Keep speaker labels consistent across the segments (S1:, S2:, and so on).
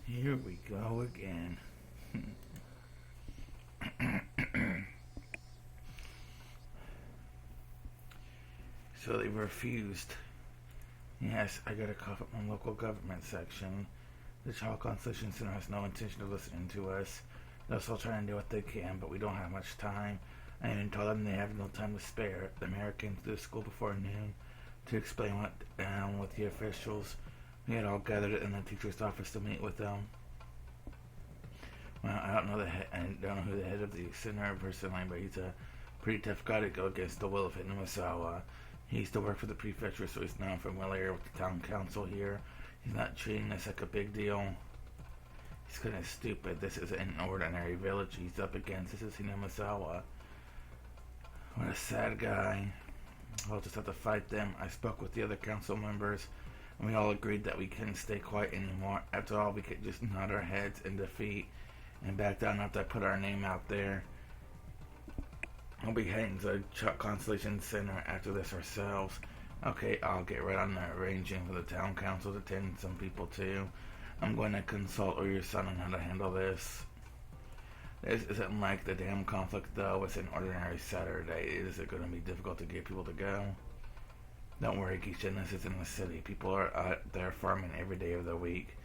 S1: Here we go again. So they refused. Yes, I got a call from my local government section. The Child Constellation Center has no intention of listening to us. They're still trying to do what they can, but we don't have much time. I even told them they have no time to spare. The mayor came to the school before noon to explain what with the officials. We had all gathered in the teacher's office to meet with them. Well, I don't know who the head of the center personally, but he's a pretty tough guy to go against the will of Hinamisawa. He used to work for the prefecture, so he's now familiar with the town council here. He's not treating this like a big deal. He's kind of stupid. This isn't an ordinary village he's up against. This is Hinamisawa. What a sad guy. I'll just have to fight them. I spoke with the other council members, and we all agreed that we couldn't stay quiet anymore. After all, we could just nod our heads in defeat and back down after I put our name out there. We'll be heading to the Constellation Center after this ourselves. Okay, I'll get right on there arranging for the town council to attend some people too. I'm going to consult with your son on how to handle this. This isn't like the damn conflict though. It's an ordinary Saturday. Is it going to be difficult to get people to go? Don't worry, Gishin, this is in the city. People are out there farming every day of the week.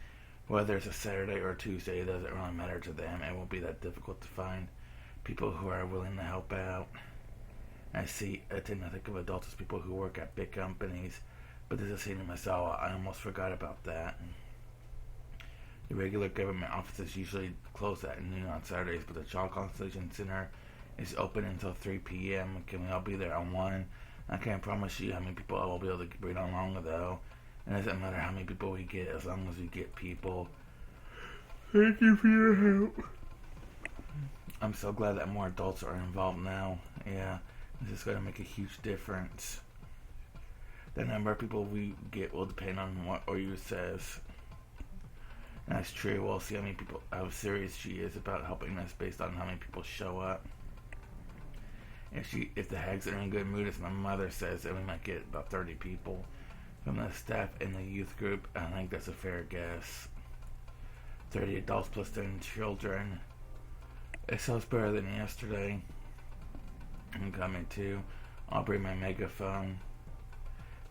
S1: Whether it's a Saturday or a Tuesday, it doesn't really matter to them. It won't be that difficult to find people who are willing to help out. I see. I tend to think of adults as people who work at big companies, but this is Hinamisawa. I almost forgot about that. The regular government offices usually close at noon on Saturdays, but the Child Constellation Center is open until 3 p.m. Can we all be there on 1? I can't promise you how many people I will be able to bring along, though. It doesn't matter how many people we get, as long as we get people. Thank you for your help. I'm so glad that more adults are involved now. Yeah, this is going to make a huge difference. The number of people we get will depend on what Oyu says. That's true. We'll see how serious she is about helping us based on how many people show up. If the hags are in a good mood, as my mother says, then we might get about 30 people from the staff and the youth group. I think that's a fair guess. 30 adults plus 10 children. It sounds better than yesterday. I'm coming too. I'll bring my megaphone.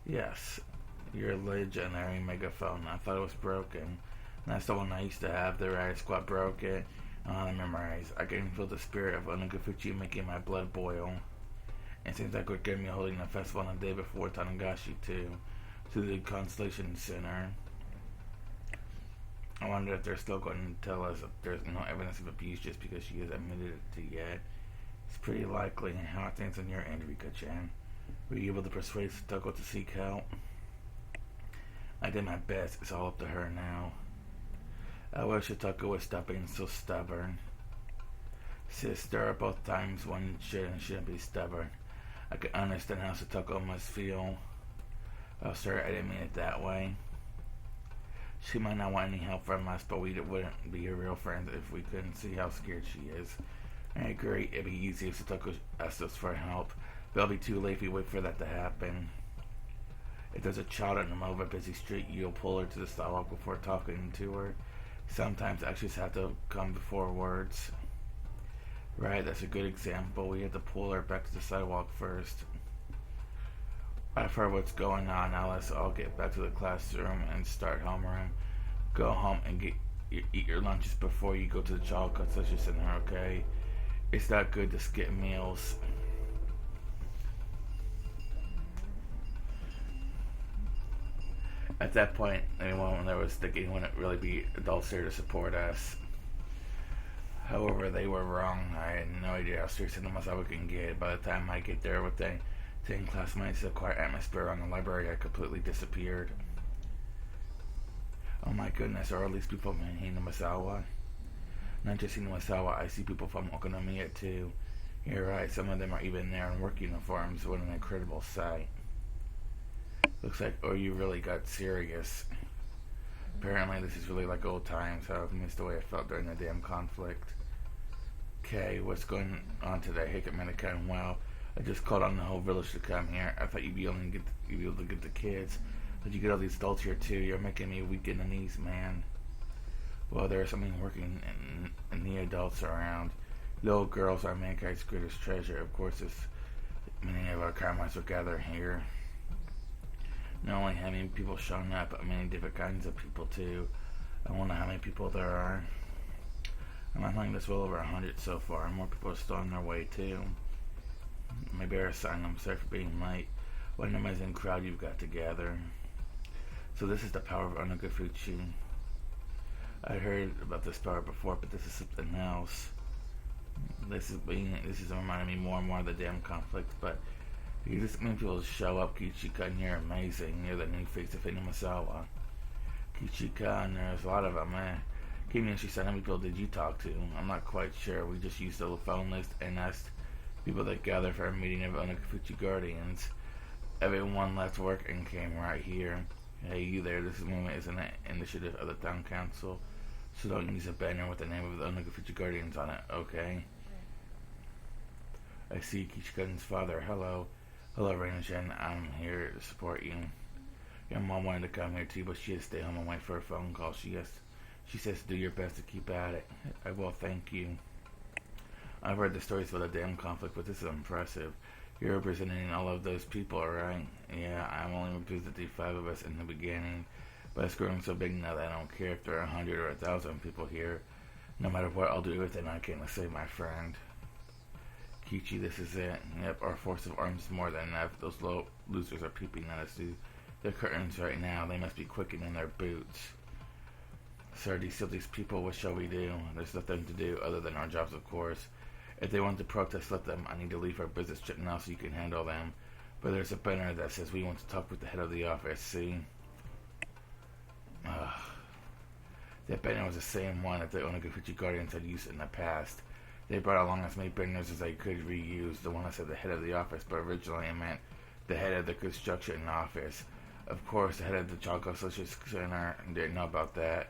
S1: Yes, your legendary megaphone. I thought it was broken. That's the one I used to have. The riot squad broke it. I want to memorize. I can feel the spirit of Onagafuchi making my blood boil. It seems like we're going to be holding a festival on the day before Tanagashi too, to the Constellation Center. I wonder if they're still going to tell us that there's no evidence of abuse just because she has admitted it to yet. It's pretty likely. How are things on your end, Rika-chan? Were you able to persuade Satoko to seek help? I did my best. It's all up to her now. I wish Satoko would stop being so stubborn. Sis, there are both times when should and shouldn't be stubborn. I can understand how Satoko must feel. Oh, sorry, I didn't mean it that way. She might not want any help from us, but we wouldn't be her real friends if we couldn't see how scared she is. I agree, it'd be easy if Satoko asked us for help, but it'll be too late if we wait for that to happen. If there's a child in the middle of a busy street, you'll pull her to the sidewalk before talking to her. Sometimes actions have to come before words. Right, that's a good example. We have to pull her back to the sidewalk first. I've heard what's going on. Now let's all get back to the classroom and start homeroom. Go home and eat your lunches before you go to the Child Constellation Center, okay? It's not good to skip meals. At that point, when there was thinking wouldn't really be adults here to support us. However, they were wrong. I had no idea how serious Hinamisawa can get. By the time I get there with the 10 classmates, the quiet atmosphere on the library had completely disappeared. Oh my goodness, are all these people from Hinamisawa? Not just Hinamisawa, I see people from Okonomiya too. You're right, some of them are even there in work uniforms. What an incredible sight. Looks like you really got serious. Apparently this is really like old times. I've missed the way I felt during the damn conflict. Okay, what's going on today? Hey, Minagoroshi. Wow, I just called on the whole village to come here. I thought you'd be able to get the kids. But you get all these adults here too. You're making me weak in the knees, man. Well, there is something working and the adults are around. Little girls are mankind's greatest treasure. Of course, many of our comrades will gather here. Not only how many people showing up, but many different kinds of people too. I wonder how many people there are. I'm thinking there's well over 100 so far, and more people are still on their way too. Maybe our sign, I'm sorry for being late. What an amazing crowd you've got together. So this is the power of Minagoroshi. I heard about this power before, but this is something else. This is reminding me more and more of the damn conflict, but you just mean people show up, Kichika, and you're amazing. You're the new face of Hinamasawa. Kichika, and there's a lot of them, man. She said, how many people did you talk to? I'm not quite sure. We just used the phone list and asked people that gather for a meeting of Onagafuchi Guardians. Everyone left work and came right here. Hey, you there, this movement is an initiative of the town council, so don't use a banner with the name of the Onagafuchi Guardians on it, okay? I see Kichika's father. Hello. Hello, Raina-chan. I'm here to support you. Your mom wanted to come here too, but she had to stay home and wait for a phone call. She says do your best to keep at it. I will, thank you. I've heard the stories about the damn conflict, but this is impressive. You're representing all of those people, right? Yeah, I'm only representing 5 of us in the beginning, but it's growing so big now that I don't care if there are 100 or 1,000 people here. No matter what, I'll do everything I can to save my friend. Kichi, this is it. Yep, our force of arms is more than enough. Those losers are peeping at us through their curtains right now. They must be quickening their boots. Sir, these people, what shall we do? There's nothing to do other than our jobs, of course. If they want to protest, let them. I need to leave our business trip now so you can handle them. But there's a banner that says we want to talk with the head of the office, see? That banner was the same one that the Onagafuchi Guardians had used in the past. They brought along as many banners as they could reuse. The one that said the head of the office, but originally it meant the head of the construction office. Of course, the head of the Chaco Social Center didn't know about that.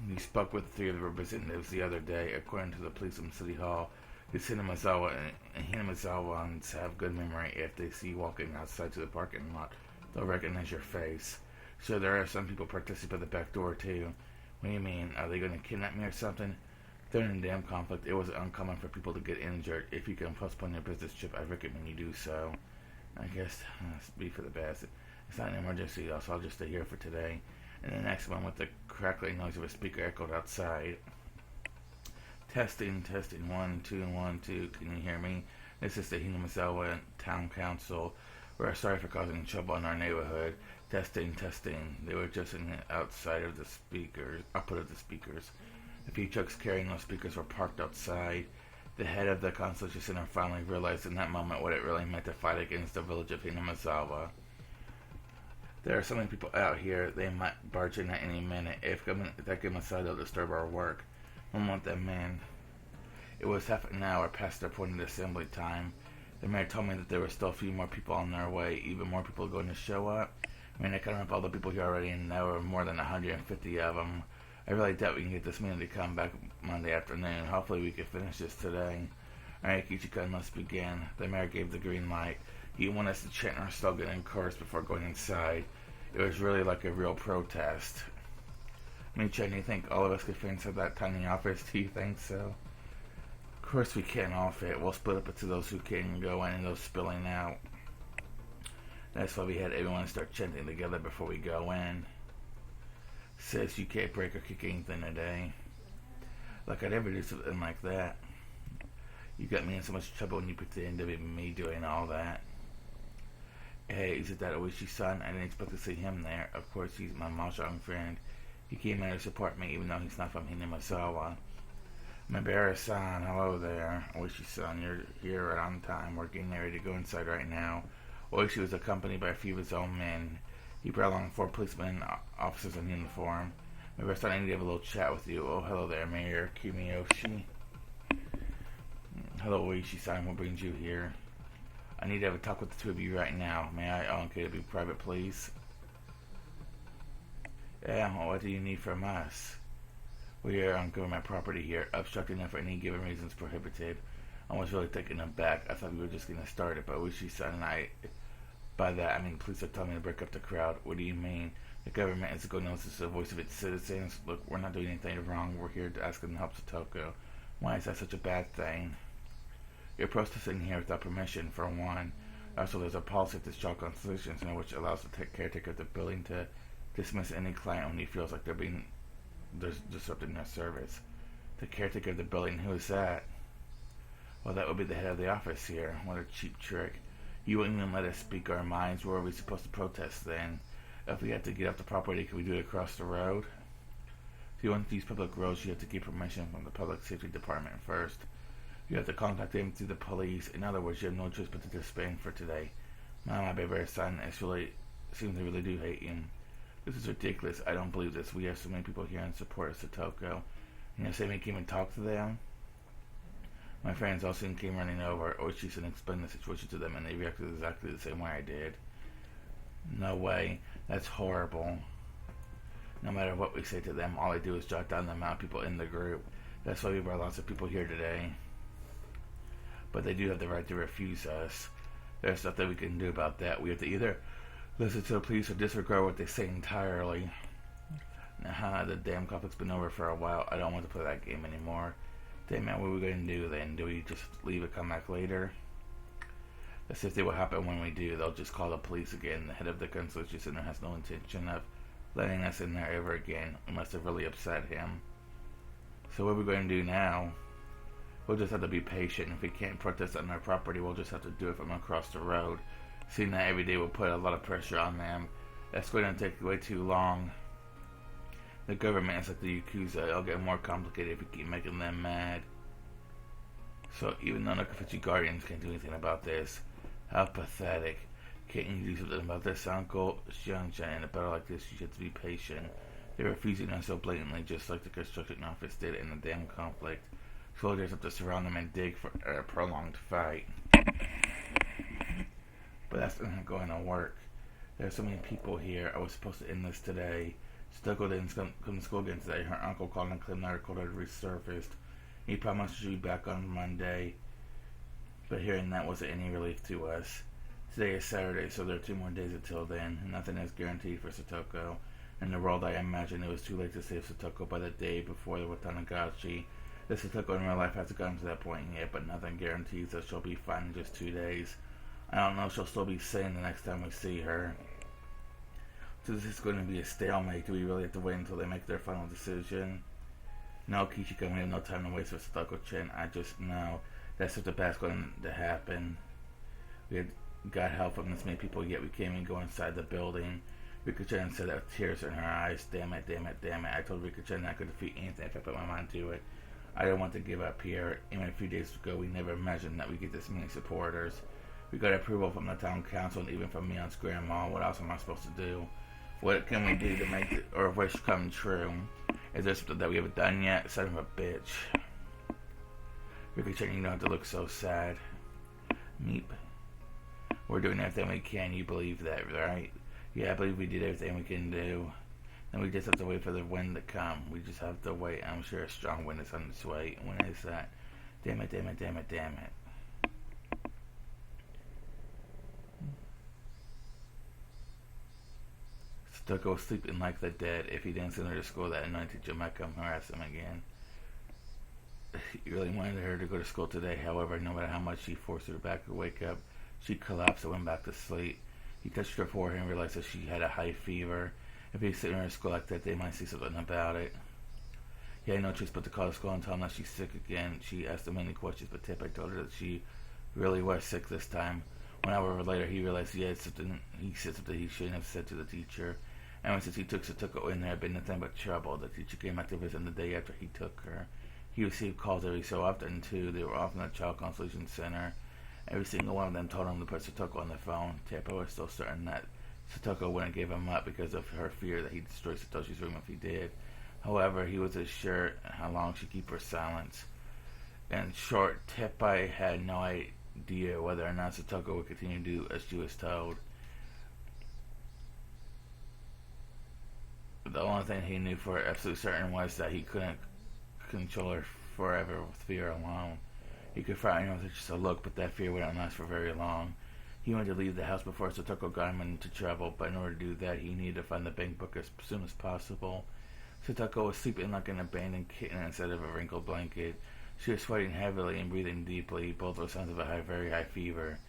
S1: He spoke with 3 of the representatives the other day. According to the police from City Hall, the Hinamasawa and Hinamasawans have good memory. If they see you walking outside to the parking lot, they'll recognize your face. So there are some people participate at the back door too. What do you mean? Are they going to kidnap me or something? During the damn conflict, it was uncommon for people to get injured. If you can postpone your business trip, I recommend you do so. I guess it's be for the best. It's not an emergency, so I'll just stay here for today. And the next one with the crackling noise of a speaker echoed outside. Testing, 1, 2, 1, 2. Can you hear me? This is the Hinamasawa Town Council. We're sorry for causing trouble in our neighborhood. Testing. They were just outside of the speakers, output of the speakers. A few trucks carrying those speakers were parked outside. The head of the Constitution Center finally realized in that moment what it really meant to fight against the village of Hinamasawa. There are so many people out here, they might barge in at any minute. If they come inside, they'll disturb our work. We don't want them in. It was half an hour past their appointed assembly time. The mayor told me that there were still a few more people on their way, even more people going to show up. I mean, I counted up all the people here already, and there were more than 150 of them. I really doubt we can get this meeting to come back Monday afternoon. Hopefully we can finish this today. Alright, Kichika, let's begin. The mayor gave the green light. He wanted us to chant our slogan in chorus before going inside. It was really like a real protest. Michan, do you think all of us could fit inside that tiny office? Do you think so? Of course we can't all fit. We'll split up into those who can go in and those spilling out. That's why we had everyone start chanting together before we go in. Says you can't break or kick anything today. Like I'd ever do something like that. You got me in so much trouble when you pretend to be me doing all that. Hey, is it that Oishi's son? I didn't expect to see him there. Of course, he's my mahjong friend. He came here to support me even though he's not from Hinamasawa. Mibara-san, hello there. Oishi's son, you're here right on time. We're getting ready to go inside right now. Oishi was accompanied by a few of his own men. He brought along 4 policemen and officers in uniform. Mibara-san, I need to have a little chat with you. Oh, hello there, Mayor Kimiyoshi. Hello, Oishi-san. What brings you here? I need to have a talk with the 2 of you right now. May I? Oh, okay, to be private, please. Yeah, well, what do you need from us? We are on government property here. Obstructing them for any given reason is prohibited. I was really taken aback. I thought we were just getting started, but Oishi-san and I... By that, I mean, police are telling me to break up the crowd. What do you mean? The government is going to listen to the voice of its citizens. Look, we're not doing anything wrong. We're here to ask them to help Satoko. Why is that such a bad thing? You're protesting here without permission, for one. Also, there's a policy at this job consultation center which allows the caretaker of the building to dismiss any client when he feels like there's disrupting their service. The caretaker of the building, who is that? Well, that would be the head of the office here. What a cheap trick. You wouldn't even let us speak our minds. Where are we supposed to protest then? If we have to get off the property, can we do it across the road? If you want to use public roads, you have to get permission from the public safety department first. You have to contact them through the police. In other words, you have no choice but to disband for today. My baby son seems to really do hate him. This is ridiculous. I don't believe this. We have so many people here in support of Satoko. You know, say we came and talked to them? My friends all soon came running over. Oishi and explained the situation to them, and they reacted exactly the same way I did. No way. That's horrible. No matter what we say to them, all I do is jot down the amount of people in the group. That's why we brought lots of people here today. But they do have the right to refuse us. There's nothing we can do about that. We have to either listen to the police or disregard what they say entirely. The damn conflict's been over for a while. I don't want to play that game anymore. Damn man, what are we going to do then? Do we just leave it, come back later? Let's see if what happen when we do. They'll just call the police again. The head of the consultation center has no intention of letting us in there ever again. We must have really upset him. So what are we going to do now? We'll just have to be patient. If we can't protest on our property, we'll just have to do it from across the road. Seeing that every day will put a lot of pressure on them. That's going to take way too long. The government is like the Yakuza. It'll get more complicated if we keep making them mad. So even though Nakafuchi Guardians can't do anything about this, how pathetic. Can't you do something about this, Uncle? Xianzhen, in a battle like this, you have to be patient. They're refusing us so blatantly, just like the construction office did in the damn conflict. Soldiers have to surround them and dig for a prolonged fight. But that's not going to work. There are so many people here. I was supposed to end this today. Satoko didn't come to school again today. Her uncle called and claimed that her cold had resurfaced. He promised she'd be back on Monday. But hearing that wasn't any relief to us. Today is Saturday, so there are 2 more days until then. Nothing is guaranteed for Satoko. In the world, I imagine it was too late to save Satoko by the day before the Watanagashi. The Satoko in real life hasn't gotten to that point yet, but nothing guarantees that she'll be fine in just 2 days. I don't know if she'll still be sane the next time we see her. So this is going to be a stalemate. Do we really have to wait until they make their final decision? No, Kichika, we have no time to waste for Satoko-chan. I just know that's what the bad's going to happen. We had got help from this many people, yet we can't even go inside the building. Rika-chan said that with tears in her eyes. Damn it. I told Rika-chan I could defeat anything if I put my mind to it. I don't want to give up here. Even a few days ago, we never imagined that we'd get this many supporters. We got approval from the town council and even from Mion's grandma. What else am I supposed to do? What can we do to make our wish come true? Is there something that we haven't done yet? Son of a bitch. Rika-chan, you don't have to look so sad. Meep. We're doing everything we can. You believe that, right? Yeah, I believe we did everything we can do. Then we just have to wait for the wind to come. We just have to wait. I'm sure a strong wind is on its way. When is that? Damn it. Satoko was sleeping like the dead. If he didn't send her to school, that annoying teacher might come harass him again. He really wanted her to go to school today. However, no matter how much she forced her back to wake up, she collapsed and went back to sleep. He touched her forehead and realized that she had a high fever. If he sent her to school like that, they might see something about it. He had no choice but to call the school and tell them that she's sick again. She asked him many questions, but Teppei told her that she really was sick this time. 1 hour later, he realized he said something he shouldn't have said to the teacher. Ever since he took Satoko in, there had been nothing but trouble. The teacher came back to visit him the day after he took her. He received calls every so often, too. They were off in the child consultation center. Every single one of them told him to put Satoko on the phone. Teppei was still certain that Satoko wouldn't give him up because of her fear that he'd destroy Satoshi's room if he did. However, he was unsure how long she'd keep her silence. In short, Teppei had no idea whether or not Satoko would continue to do as she was told. The only thing he knew for absolute certain was that he couldn't control her forever with fear alone. He could frighten her with just a look, but that fear wouldn't last for very long. He wanted to leave the house before Satoko got him into trouble, but in order to do that, he needed to find the bank book as soon as possible. Satoko was sleeping like an abandoned kitten instead of a wrinkled blanket. She was sweating heavily and breathing deeply, both were signs of a very high fever.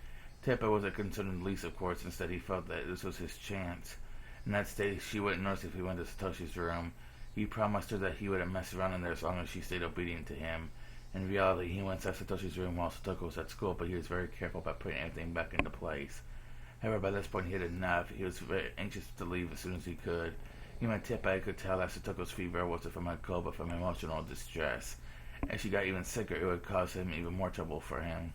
S1: Tepa wasn't concerned in the least, of course. Instead, he felt that this was his chance. In that state, she wouldn't notice if he went to Satoshi's room. He promised her that he wouldn't mess around in there as long as she stayed obedient to him. In reality, he went inside Satoshi's room while Satoko was at school, but he was very careful about putting everything back into place. However, by this point, he had enough. He was very anxious to leave as soon as he could. He might Tepa could tell that Satoko's fever wasn't from a cold, but from emotional distress. As she got even sicker, it would cause him even more trouble for him.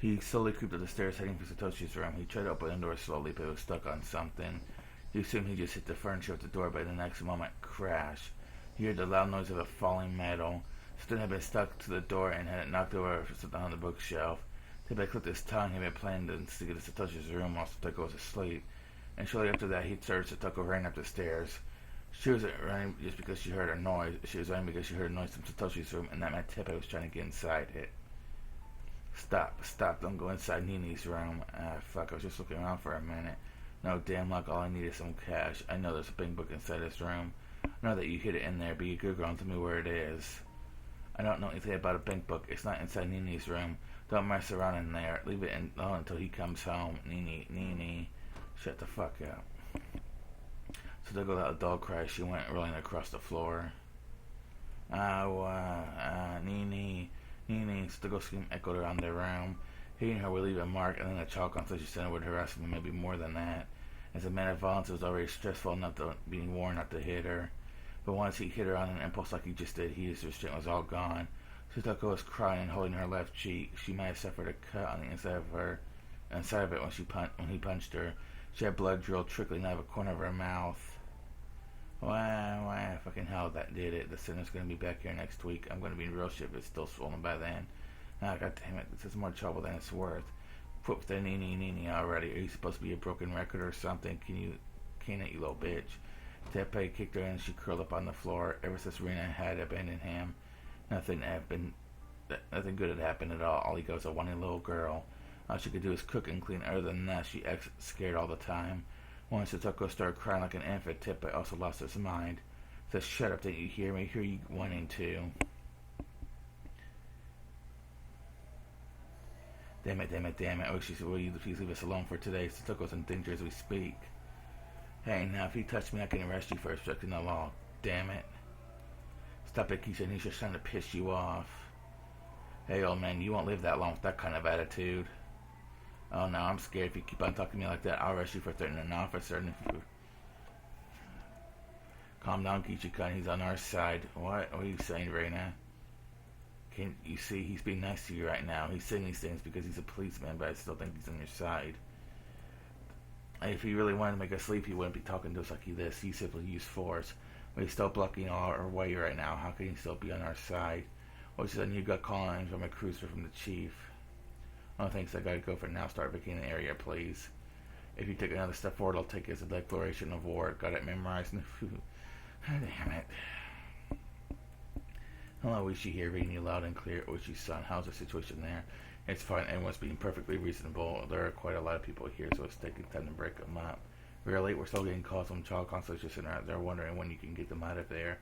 S1: He slowly crept up the stairs, heading for Satoshi's room. He tried to open the door slowly, but it was stuck on something. He assumed he just hit the furniture at the door, but in the next moment, crash. He heard the loud noise of a falling metal. Something had been stuck to the door and had it knocked over something on the bookshelf. Tepa clipped his tongue. He had been planning to get to Satoshi's room while Satoko was asleep. And shortly after that, he heard Satoko running up the stairs. She wasn't running just because she heard a noise. She was running because she heard a noise from Satoshi's room, and that meant Tepa was trying to get inside it. Stop, don't go inside Nini's room. Fuck, I was just looking around for a minute. No, damn luck, all I need is some cash. I know there's a big book inside his room. I know that you hid it in there, be a good girl and tell me where it is. I don't know anything about a bank book. It's not inside Nini's room. Don't mess around in there. Leave it alone until he comes home. Nini. Shut the fuck up. So to go without a dog cry, she went rolling across the floor. Nini. So to go scream echoed around their room. Hitting her would leave a mark, and then the chalk on such a center would harass him, maybe more than that. As a man of violence, it was already stressful enough to being worn not to hit her. But once he hit her on an impulse like he just did, his restraint was all gone. Sutoko was crying and holding her left cheek. She might have suffered a cut on the inside of it when he punched her. She had blood drilled trickling out of a corner of her mouth. Why, fucking hell, that did it. The sinner's gonna be back here next week. I'm gonna be in real shit if it's still swollen by then. Ah, god damn it, this is more trouble than it's worth. Quit with the Nini already. Are you supposed to be a broken record or something? Can it, you little bitch? Tepe kicked her and she curled up on the floor. Ever since Rena had abandoned him, nothing good had happened at all. All he got was a whiny little girl. All she could do was cook and clean. Other than that, she acted scared all the time. Once Satoko started crying like an infant, Tepe also lost his mind. Said, shut up, didn't you hear me? Hear you whining too. Damn it. Oh, she said, will you please leave us alone for today? Satoko's in danger as we speak. Hey, now if you touch me, I can arrest you for obstructing the law. Damn it. Stop it, Keisha. He's just trying to piss you off. Hey, old man, you won't live that long with that kind of attitude. Oh, no, I'm scared. If you keep on talking to me like that, I'll arrest you for threatening an officer. And if you... Calm down, Keisha-kun. He's on our side. What are you saying, Reina? Can't you see? He's being nice to you right now. He's saying these things because he's a policeman, but I still think he's on your side. If he really wanted to make us leave, he wouldn't be talking to us like this. He simply used force. But he's still blocking all our way right now. How can he still be on our side? Well, she said, you got calling from a cruiser from the chief. Oh, thanks. I gotta go for now. Start vacating the area, please. If you take another step forward, I'll take it as a declaration of war. Got it memorized. Damn it. Hello, Ishi here, reading you loud and clear. Ishi-san, how's the situation there? It's fine. Everyone's being perfectly reasonable. There are quite a lot of people here, so it's taking time to break them up. Really? We're still getting calls from child consultation center. They're wondering when you can get them out of there.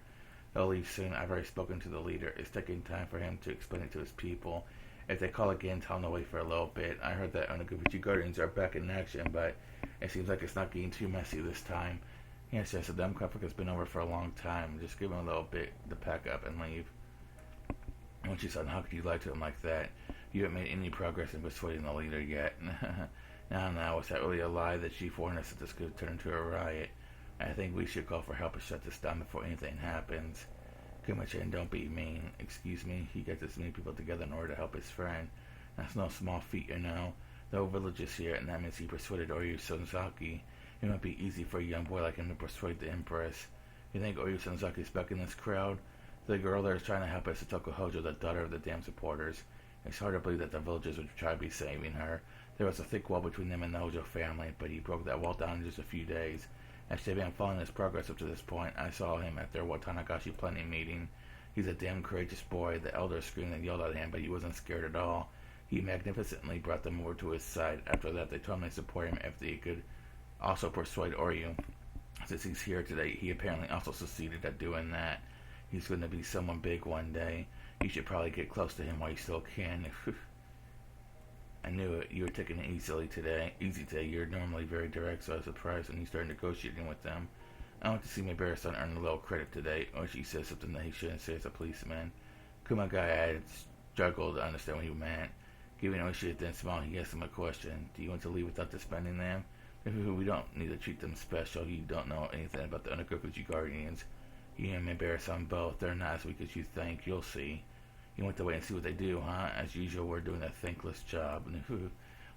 S1: They'll leave soon. I've already spoken to the leader. It's taking time for him to explain it to his people. If they call again, tell them to wait for a little bit. I heard that Onoguchi Guardians are back in action, but it seems like it's not getting too messy this time. Yes, the dumb conflict has been over for a long time. Just give him a little bit to pack up and leave. When she said, how could you lie to him like that? You haven't made any progress in persuading the leader yet. Now, was that really a lie that Chief warned us that this could turn into a riot? I think we should call for help to shut this down before anything happens. Kuma-chan, don't be mean. Excuse me, he got this many people together in order to help his friend. That's no small feat, you know. The whole village is here, and that means he persuaded Oyu Sonzaki. It might be easy for a young boy like him to persuade the Empress. You think Oyu Sonzaki's back in this crowd? The girl there is trying to help us, Satoko Hojo, the daughter of the dam supporters. It's hard to believe that the villagers would try to be saving her. There was a thick wall between them and the Hojo family, but he broke that wall down in just a few days. Actually, I've been following his progress up to this point. I saw him at their Watanagashi planning meeting. He's a damn courageous boy. The elders screamed and yelled at him, but he wasn't scared at all. He magnificently brought them over to his side. After that, they told him they support him if they could also persuade Oryu. Since he's here today, he apparently also succeeded at doing that. He's going to be someone big one day. You should probably get close to him while you still can. I knew it. You were taking it easy today. You're normally very direct, so I was surprised when you started negotiating with them. I went to see my bear-son earn a little credit today. Oishi said something that he shouldn't say as a policeman. Kumagai had struggled to understand what he meant. Giving Oishi a thin smile, he asked him a question. Do you want to leave without dispending them? We don't need to treat them special. You don't know anything about the Onogokuchi Guardians. You and my bear-son both. They're not as weak as you think. You'll see. You want to wait and see what they do, huh? As usual, we're doing a thankless job.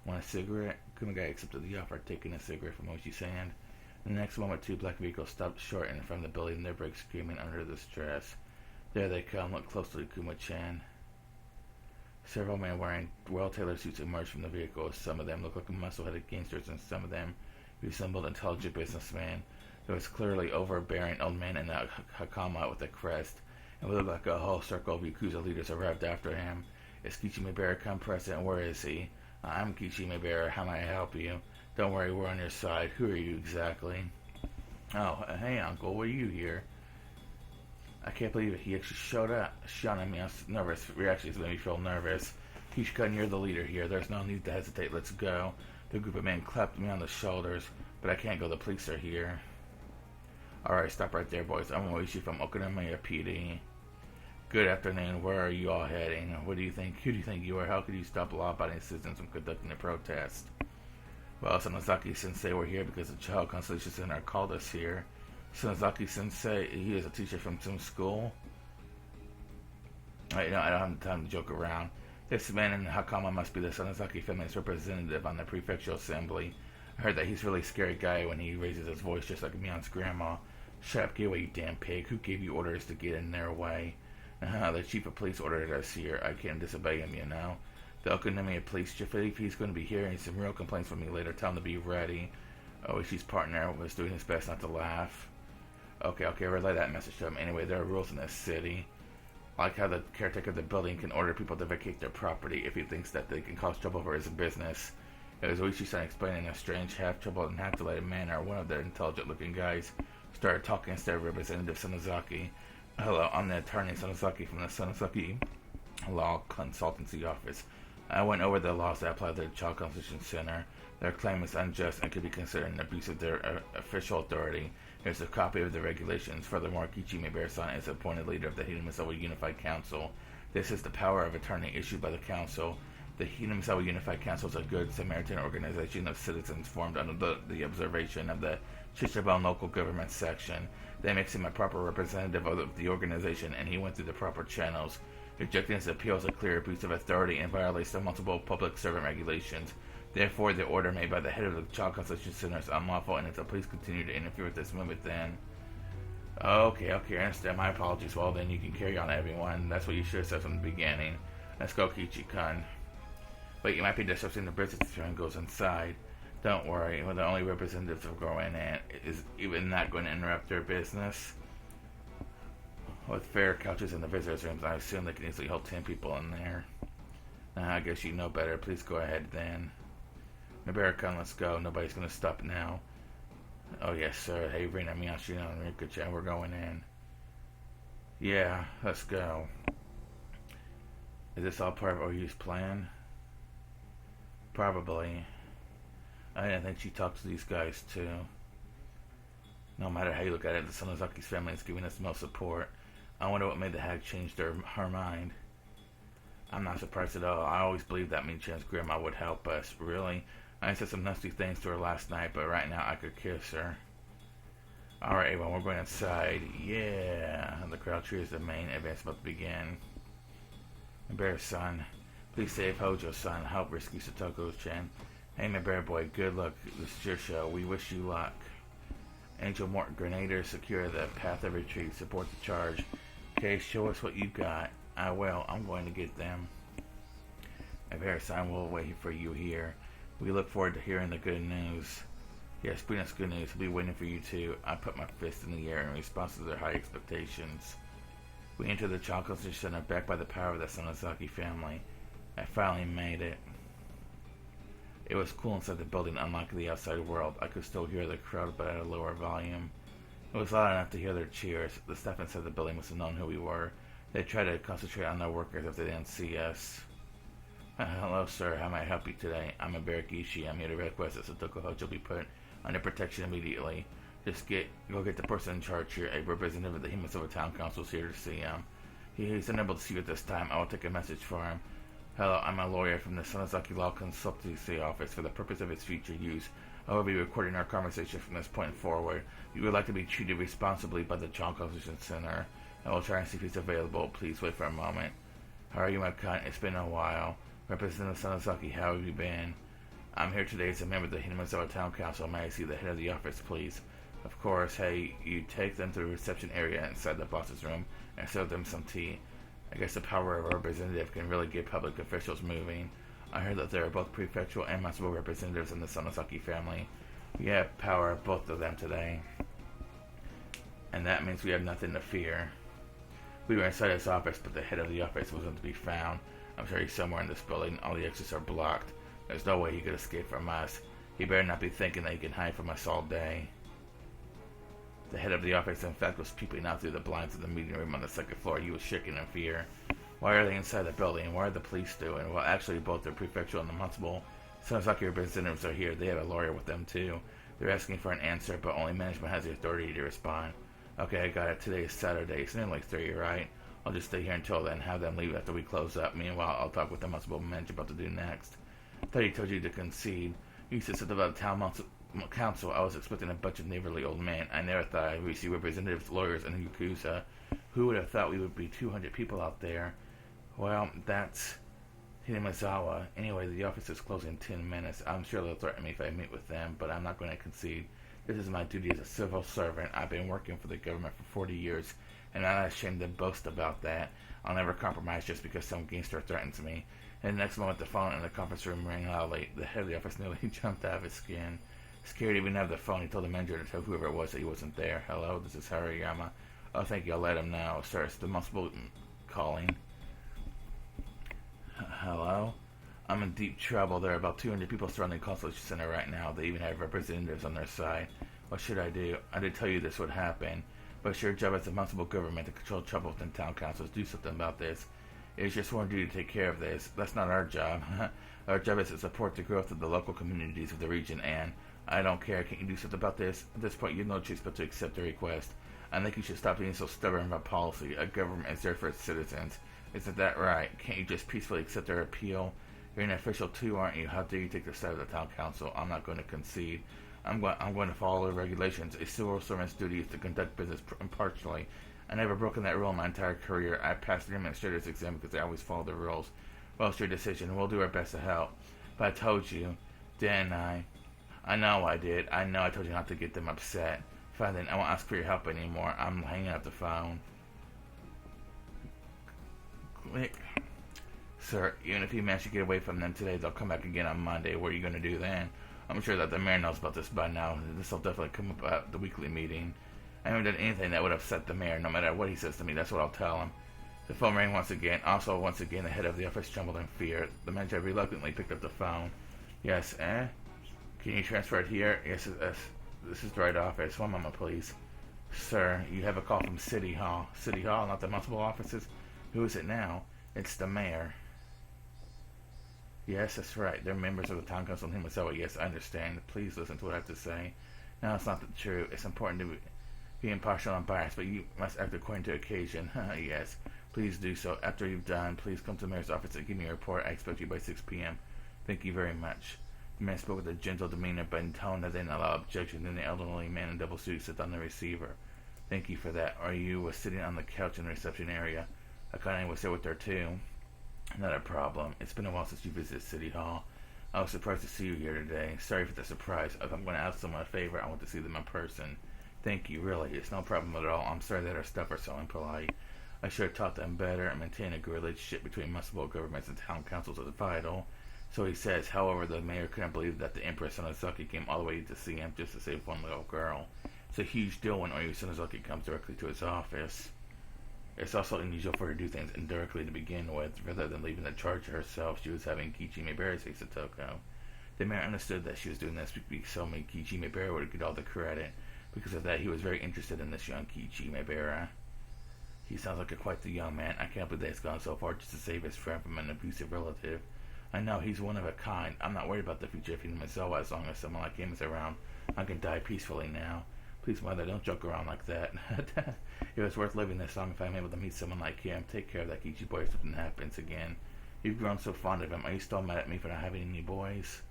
S1: Want a cigarette? Kumagai accepted the offer, taking a cigarette from Oishi's hand. In the next moment, two black vehicles stopped short in front of the building, their brakes screaming under the stress. There they come. Look closely, Kuma-chan. Several men wearing well-tailored suits emerged from the vehicles. Some of them looked like muscle-headed gangsters, and some of them resembled intelligent businessmen. There was clearly overbearing old man in a hakama with a crest, and it looked like a whole circle of Yakuza leaders arrived after him. Is Kichimibara come present? Where is he? I'm Kichimibara. How may I help you? Don't worry, we're on your side. Who are you exactly? Oh, hey, Uncle, what are you here? I can't believe it. He actually showed up. Shot me. I was nervous. Reactions made me feel nervous. Kishikun, you're the leader here. There's no need to hesitate. Let's go. The group of men clapped me on the shoulders, but I can't go. The police are here. Alright, stop right there, boys. I'm Oishi from Okinamiya PD. Good afternoon. Where are you all heading? What do you think? Who do you think you are? How could you stop law-abiding citizens from conducting a protest? Well, Sonozaki-sensei, we're here because the Child Constellation Center called us here. Sonozaki-sensei, he is a teacher from some school. I don't have time to joke around. This man in Hakama must be the Sonozaki family's representative on the prefectural assembly. I heard that he's a really scary guy when he raises his voice just like Mion's grandma. Shut up, get away, you damn pig. Who gave you orders to get in their way? The chief of police ordered us here. I can't disobey him, you know. The Okinamiya police chief, if he's going to be hearing some real complaints from me later, tell him to be ready. Oishi's partner was doing his best not to laugh. Okay, relay that message to him. Anyway, there are rules in this city. Like how the caretaker of the building can order people to vacate their property if he thinks that they can cause trouble for his business. It was Oishi-san explaining in a strange, half-troubled and half-delighted manner. One of the intelligent-looking guys started talking instead of Representative Sonozaki. Hello, I'm the attorney Sonozaki from the Sonozaki Law Consultancy Office. I went over the laws that apply to the Child Constitution Center. Their claim is unjust and could be considered an abuse of their official authority. Here's a copy of the regulations. Furthermore, Kichimibara-san is appointed leader of the Hinamisawa Unified Council. This is the power of attorney issued by the council. The Hinamisawa Unified Council is a good Samaritan organization of citizens formed under the observation of the Ch.7 local government section. That makes him a proper representative of the organization, and he went through the proper channels. Rejecting his appeal is a clear abuse of authority and violates the multiple public servant regulations. Therefore, the order made by the head of the Child Constitution Center is unlawful, and if the police continue to interfere with this movement, then... Okay, I understand. My apologies. Well, then you can carry on, everyone. That's what you should have said from the beginning. Let's go, Kichi-kun. Wait, you might be disrupting the business if everyone goes inside. Don't worry. We're the only representatives of going in. Is even that going to interrupt their business? With fair couches in the visitors' rooms, I assume they can easily hold 10 people in there. I guess you know better. Please go ahead, then. Nobara-kun, let's go. Nobody's going to stop now. Oh, yes, sir. Hey, Rina, Miyashino, and Rikuchan, we're going in. Yeah, let's go. Is this all part of Oyu's plan? Probably. I didn't think she talked to these guys, too. No matter how you look at it, the Sonozaki's family is giving us most support. I wonder what made the hag change her mind. I'm not surprised at all. I always believed that Michan's grandma would help us. Really? I said some nasty things to her last night, but right now I could kiss her. Alright, everyone, we're going inside. Yeah! The crowd cheers the main event's about to begin. Bear-san, please save Hojo-san. Help rescue Satoko-chan. Hey, my bear boy, good luck. This is your show. We wish you luck. Angel Mort Grenadiers, secure the path of retreat. Support the charge. Okay, show us what you got. I will. I'm going to get them. My bear-san will wait for you here. We look forward to hearing the good news. Yes, bring us good news. We'll be waiting for you too. I put my fist in the air in response to their high expectations. We enter the Child Constitution Center backed by the power of the Sonozaki family. I finally made it. It was cool inside the building, unlike the outside world. I could still hear the crowd, but at a lower volume. It was loud enough to hear their cheers. The staff inside the building must have known who we were. They tried to concentrate on their workers if they didn't see us. Hello, sir. How may I help you today? I'm a Barakishi. I'm here to request that Satoko Hojo be put under protection immediately. Just go get the person in charge here. A representative of the Himisawa Town Council is here to see him. He's unable to see you at this time. I will take a message for him. Hello, I'm a lawyer from the Sonozaki Law Consultancy Office. For the purpose of its future use, I will be recording our conversation from this point forward. You would like to be treated responsibly by the Child Constitution Center. I will try and see if he's available. Please wait for a moment. How are you, my kind? It's been a while. Representative Sonozaki, how have you been? I'm here today as a member of the Himisawa Town Council. May I see the head of the office, please? Of course. Hey, you take them to the reception area inside the boss's room and serve them some tea. I guess the power of a representative can really get public officials moving. I heard that there are both prefectural and municipal representatives in the Sonozaki family. We have power of both of them today. And that means we have nothing to fear. We were inside his office, but the head of the office wasn't to be found. I'm sure he's somewhere in this building. All the exits are blocked. There's no way he could escape from us. He better not be thinking that he can hide from us all day. The head of the office, in fact, was peeping out through the blinds of the meeting room on the second floor. He was shaking in fear. Why are they inside the building? What are the police doing? Well, actually, both the prefectural and the municipal Sonozaki representatives are here. They have a lawyer with them, too. They're asking for an answer, but only management has the authority to respond. Okay, I got it. Today is Saturday. It's nearly 3, right? I'll just stay here until then, have them leave after we close up. Meanwhile, I'll talk with the municipal manager about to do next. I thought he told you to concede. You said something about the town council. I was expecting a bunch of neighborly old men. I never thought I'd receive representatives, lawyers, and yakuza. Who would have thought we would be 200 people out there? Well, that's Himisawa. Anyway, the office is closing in 10 minutes. I'm sure they'll threaten me if I meet with them, but I'm not going to concede. This is my duty as a civil servant. I've been working for the government for 40 years, and I'm not ashamed to boast about that. I'll never compromise just because some gangster threatens me. And the next moment, the phone in the conference room rang loudly. The head of the office nearly jumped out of his skin. Scared even have the phone, he told the manager to tell whoever it was that he wasn't there. Hello, this is Haruyama. Oh, thank you. I'll let him know. Sir, it's the municipal calling. Hello? I'm in deep trouble. There are about 200 people surrounding the consultation center right now. They even have representatives on their side. What should I do? I did tell you this would happen. But it's your job as a municipal government to control trouble within town councils. Do something about this. It is your sworn duty to take care of this. That's not our job. Our job is to support the growth of the local communities of the region, and I don't care. Can't you do something about this? At this point, you have no choice but to accept the request. I think you should stop being so stubborn about policy. A government is there for its citizens. Isn't that right? Can't you just peacefully accept their appeal? You're an official too, aren't you? How dare you take the side of the town council? I'm not going to concede. I'm going to follow the regulations. A civil servant's duty is to conduct business impartially. I never broken that rule in my entire career. I passed the administrator's exam because I always follow the rules. Well, it's your decision. We'll do our best to help. But I told you, didn't I? I know I did. I know I told you not to get them upset. Fine then, I won't ask for your help anymore. I'm hanging up the phone. Click. Sir, even if you manage to get away from them today, they'll come back again on Monday. What are you going to do then? I'm sure that the mayor knows about this by now. This will definitely come up at the weekly meeting. I haven't done anything that would upset the mayor. No matter what he says to me, that's what I'll tell him. The phone rang once again. Also, once again, the head of the office trembled in fear. The manager reluctantly picked up the phone. Yes, eh? Can you transfer it here? Yes, this is the right office. One moment, please. Sir, you have a call from City Hall. City Hall, not the municipal offices? Who is it now? It's the mayor. Yes, that's right. They're members of the town council in Himisawa. Yes, I understand. Please listen to what I have to say. No, it's not the truth. It's important to be impartial and biased, but you must act according to occasion. Yes, please do so. After you've done, please come to the mayor's office and give me a report. I expect you by 6 p.m. Thank you very much. The man spoke with a gentle demeanor, but in tone that didn't allow objection. Then the elderly man in double suit sat on the receiver. Thank you for that. Are you sitting on the couch in the reception area? Akane was there with her too. Not a problem. It's been a while since you visited City Hall. I was surprised to see you here today. Sorry for the surprise. If I'm going to ask someone a favor, I want to see them in person. Thank you, really. It's no problem at all. I'm sorry that our staff are so impolite. I should have taught them better, and maintain a good relationship between municipal governments and town councils is vital. So he says. However, the mayor couldn't believe that the Empress Sonozaki came all the way to see him just to save one little girl. It's a huge deal when Oyu Sonozaki comes directly to his office. It's also unusual for her to do things indirectly to begin with, rather than leaving the charge to herself. She was having Kichi Mibera say Satoko. The mayor understood that she was doing this because so many Kichi Mibera would get all the credit. Because of that, he was very interested in this young Kichi Mibera. He sounds like quite the young man. I can't believe that he's gone so far just to save his friend from an abusive relative. I know, he's one of a kind. I'm not worried about the future of him myself as long as someone like him is around. I can die peacefully now. Please, mother, don't joke around like that. It was worth living this long if I'm able to meet someone like him. Take care of that Kichi boy if something happens again. You've grown so fond of him. Are you still mad at me for not having any boys?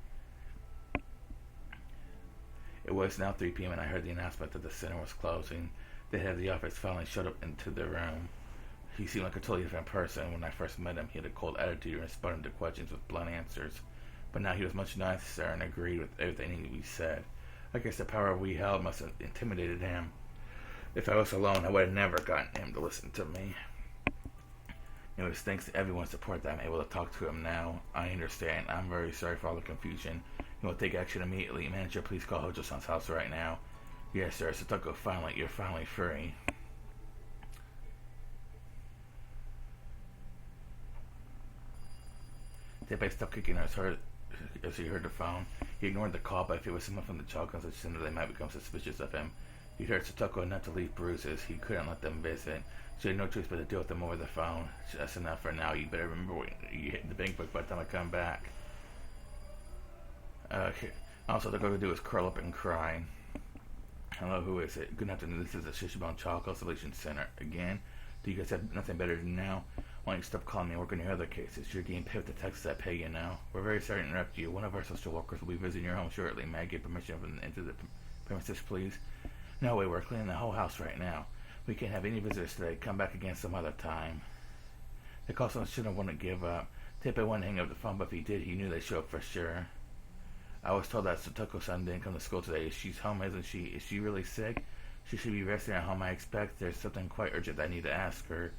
S1: It was now 3 p.m. and I heard the announcement that the center was closing. The head of the office finally showed up into the room. He seemed like a totally different person. When I first met him, he had a cold attitude and responded to questions with blunt answers. But now he was much nicer and agreed with everything we said. I guess the power we held must have intimidated him. If I was alone, I would have never gotten him to listen to me. It was thanks to everyone's support that I'm able to talk to him now. I understand. I'm very sorry for all the confusion. You will take action immediately. Manager, please call Hojo-san's house right now. Yes, sir. Satoko, you're finally free. Teppei stopped kicking as he heard the phone. He ignored the call, but if it was someone from the child consultation center, they might become suspicious of him. He heard Satoko not to leave bruises. He couldn't let them visit, so he had no choice but to deal with them over the phone. That's enough for now. You better remember when you hit the bank book by the time I come back. All Satoko could do is curl up and cry. Hello, who is it? Good afternoon. This is the Shishibon Child Consultation Center. Again? Do you guys have nothing better to do now? Why don't you stop calling me and work on your other cases? You're getting paid with the taxes I pay you now. We're very sorry to interrupt you. One of our social workers will be visiting your home shortly. May I get permission to enter the premises, please? No way, we're cleaning the whole house right now. We can't have any visitors today. Come back again some other time. The call center shouldn't want to give up. Teppei wouldn't hang up the phone, but if he did, he knew they'd show up for sure. I was told that Satoko-san didn't come to school today. She's home, isn't she? Is she really sick? She should be resting at home, I expect. There's something quite urgent that I need to ask her.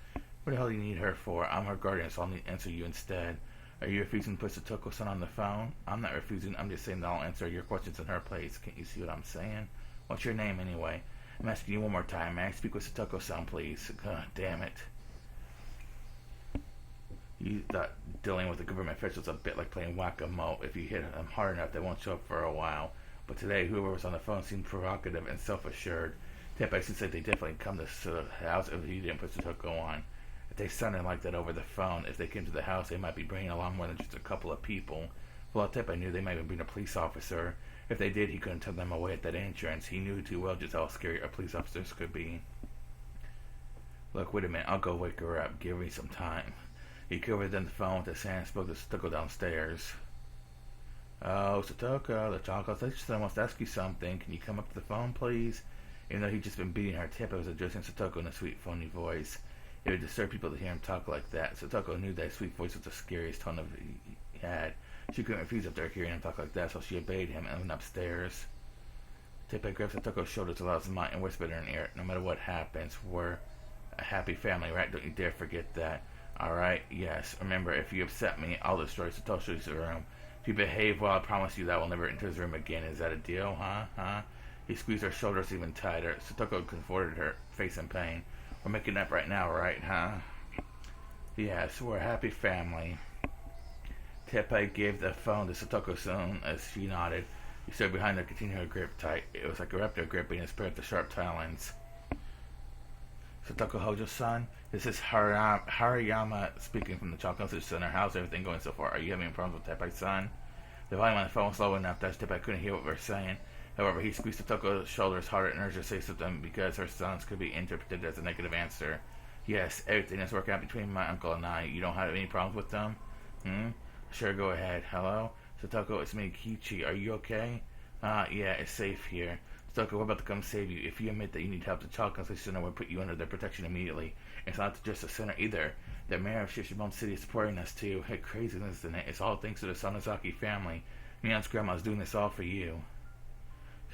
S1: What the hell do you need her for? I'm her guardian, so I'll need to answer you instead. Are you refusing to put Satoko-san on the phone? I'm not refusing. I'm just saying that I'll answer your questions in her place. Can't you see what I'm saying? What's your name, anyway? I'm asking you one more time. May I speak with Satoko-san, please? God damn it. You thought dealing with the government officials a bit like playing whack-a-mole. If you hit them hard enough, they won't show up for a while. But today, whoever was on the phone seemed provocative and self-assured. Teppei said they definitely come to the house if you didn't put Satoko on. If they sounded like that over the phone, if they came to the house, they might be bringing along more than just a couple of people. Well, Teppei knew they might have been a police officer. If they did, he couldn't turn them away at that entrance. He knew too well just how scary a police officers could be. Look, wait a minute. I'll go wake her up. Give me some time. He covered on the phone with his hand and spoke to Satoko downstairs. Oh, Satoko, the child consultation wants to ask you something. Can you come up to the phone, please? Even though he'd just been beating her, Teppei was addressing Satoko in a sweet, phony voice. It would disturb people to hear him talk like that. Satoko knew that his sweet voice was the scariest tone he had. She couldn't refuse after hearing him talk like that, so she obeyed him and went upstairs. Teppei grabbed Satoko's shoulders to allow his mind and whispered in her ear, no matter what happens, we're a happy family, right? Don't you dare forget that. Alright, yes. Remember, if you upset me, I'll destroy Satoshi's room. If you behave well, I promise you that I will never enter his room again. Is that a deal, huh? He squeezed her shoulders even tighter. Satoko comforted her, face in pain. We're making up right now, right, huh? Yes, we're a happy family. Teppei gave the phone to Satoko-san as she nodded. He stood behind her, continuing her grip tight. It was like a raptor gripping his prey with the sharp talons. Satoko Hojo-san, this is Hariyama speaking from the Child Consultation Center. How's everything going so far? Are you having problems with Teppei-san? The volume on the phone was low enough that Teppei couldn't hear what we were saying. However, he squeezed Satoko's shoulders harder and urged her to say something because her sons could be interpreted as a negative answer. Yes, everything is working out between my uncle and I. You don't have any problems with them? Sure, go ahead. Hello? Satoko, it's me, Kichi. Are you okay? Yeah, it's safe here. Satoko, we're about to come save you. If you admit that you need help, the Child Consultation Center will put you under their protection immediately. It's not just the center either. The mayor of Shishibon City is supporting us too. Hey, craziness, isn't it? It's all thanks to the Sonozaki family. Mion's grandma's doing this all for you.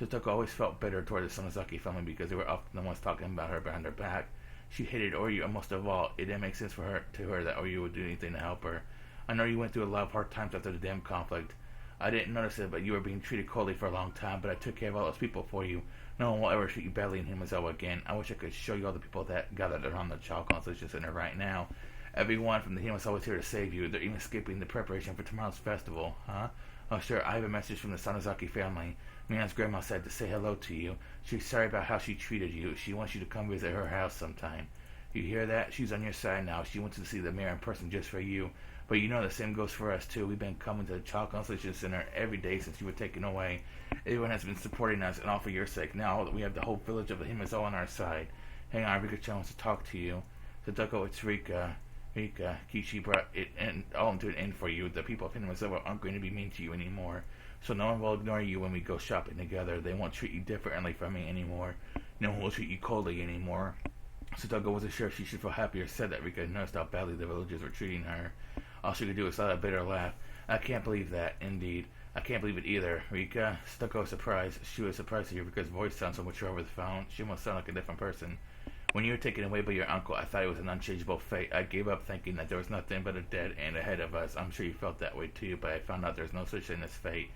S1: Satoko always felt bitter toward the Sonozaki family because they were often the ones talking about her behind her back. She hated Oryu, and most of all, it didn't make sense to her that Oryu would do anything to help her. I know you went through a lot of hard times after the dam conflict. I didn't notice it, but you were being treated coldly for a long time, but I took care of all those people for you. No one will ever treat you badly in Himazawa again. I wish I could show you all the people that gathered around the Child Constellation Center right now. Everyone from the Himazawa is here to save you. They're even skipping the preparation for tomorrow's festival, huh? Oh, sure, I have a message from the Sanozaki family. Mina's grandma said to say hello to you. She's sorry about how she treated you. She wants you to come visit her house sometime. You hear that? She's on your side now. She wants to see the mayor in person just for you. But you know the same goes for us, too. We've been coming to the Child Constellation Center every day since you were taken away. Everyone has been supporting us, and all for your sake. Now that we have the whole village of the Himazawa on our side. Hang on, Rika-chan wants to talk to you. Sadako, it's Rika. Rika, Kishi brought it all into an end for you. The people of Himazawa aren't going to be mean to you anymore. So no one will ignore you when we go shopping together. They won't treat you differently from me anymore. No one will treat you coldly anymore. Sadako wasn't sure if she should feel happy or sad that Rika noticed how badly the villagers were treating her. All she could do was let a bitter laugh. I can't believe that, indeed. I can't believe it either. Rika, Sadako was surprised. She was surprised to hear Rika's voice sound so mature over the phone. She almost sounded like a different person. When you were taken away by your uncle, I thought it was an unchangeable fate. I gave up thinking that there was nothing but a dead end ahead of us. I'm sure you felt that way too, but I found out there's no such thing as fate.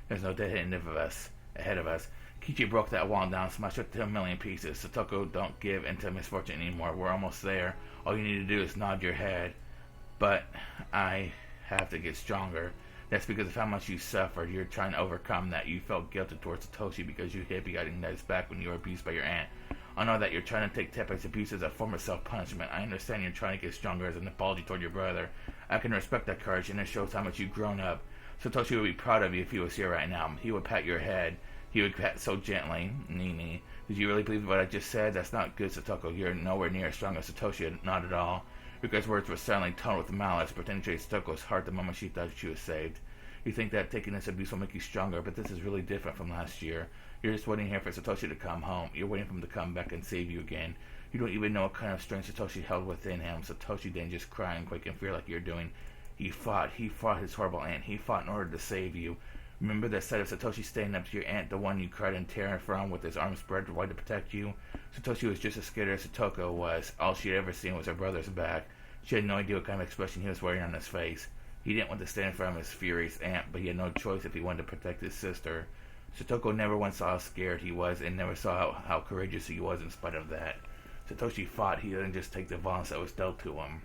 S1: There's no dead end ahead of us. Kichi broke that wall down, smashed it to a million pieces. Satoko, don't give in to misfortune anymore. We're almost there. All you need to do is nod your head. But I have to get stronger. That's because of how much you suffered. You're trying to overcome that. You felt guilty towards Satoshi because you hid behind his back when you were abused by your aunt. I know that you're trying to take Teppei's abuse as a form of self-punishment. I understand you're trying to get stronger as an apology toward your brother. I can respect that courage, and it shows how much you've grown up. Satoshi would be proud of you if he was here right now. He would pat your head. He would pat so gently. Nini, did you really believe what I just said? That's not good, Satoko. You're nowhere near as strong as Satoshi. Not at all. Rika's words were suddenly toned with malice, pretending to hit Satoko's heart the moment she thought she was saved. You think that taking this abuse will make you stronger, but this is really different from last year. You're just waiting here for Satoshi to come home. You're waiting for him to come back and save you again. You don't even know what kind of strength Satoshi held within him. Satoshi didn't just cry and quake in fear like you're doing. He fought his horrible aunt. He fought in order to save you. Remember that sight of Satoshi standing up to your aunt, the one you cried in terror from, with his arms spread wide to protect you? Satoshi was just as scared as Satoko was. All she had ever seen was her brother's back. She had no idea what kind of expression he was wearing on his face. He didn't want to stand in front of his furious aunt, but he had no choice if he wanted to protect his sister. Satoko never once saw how scared he was, and never saw how courageous he was in spite of that. Satoshi fought. He didn't just take the violence that was dealt to him.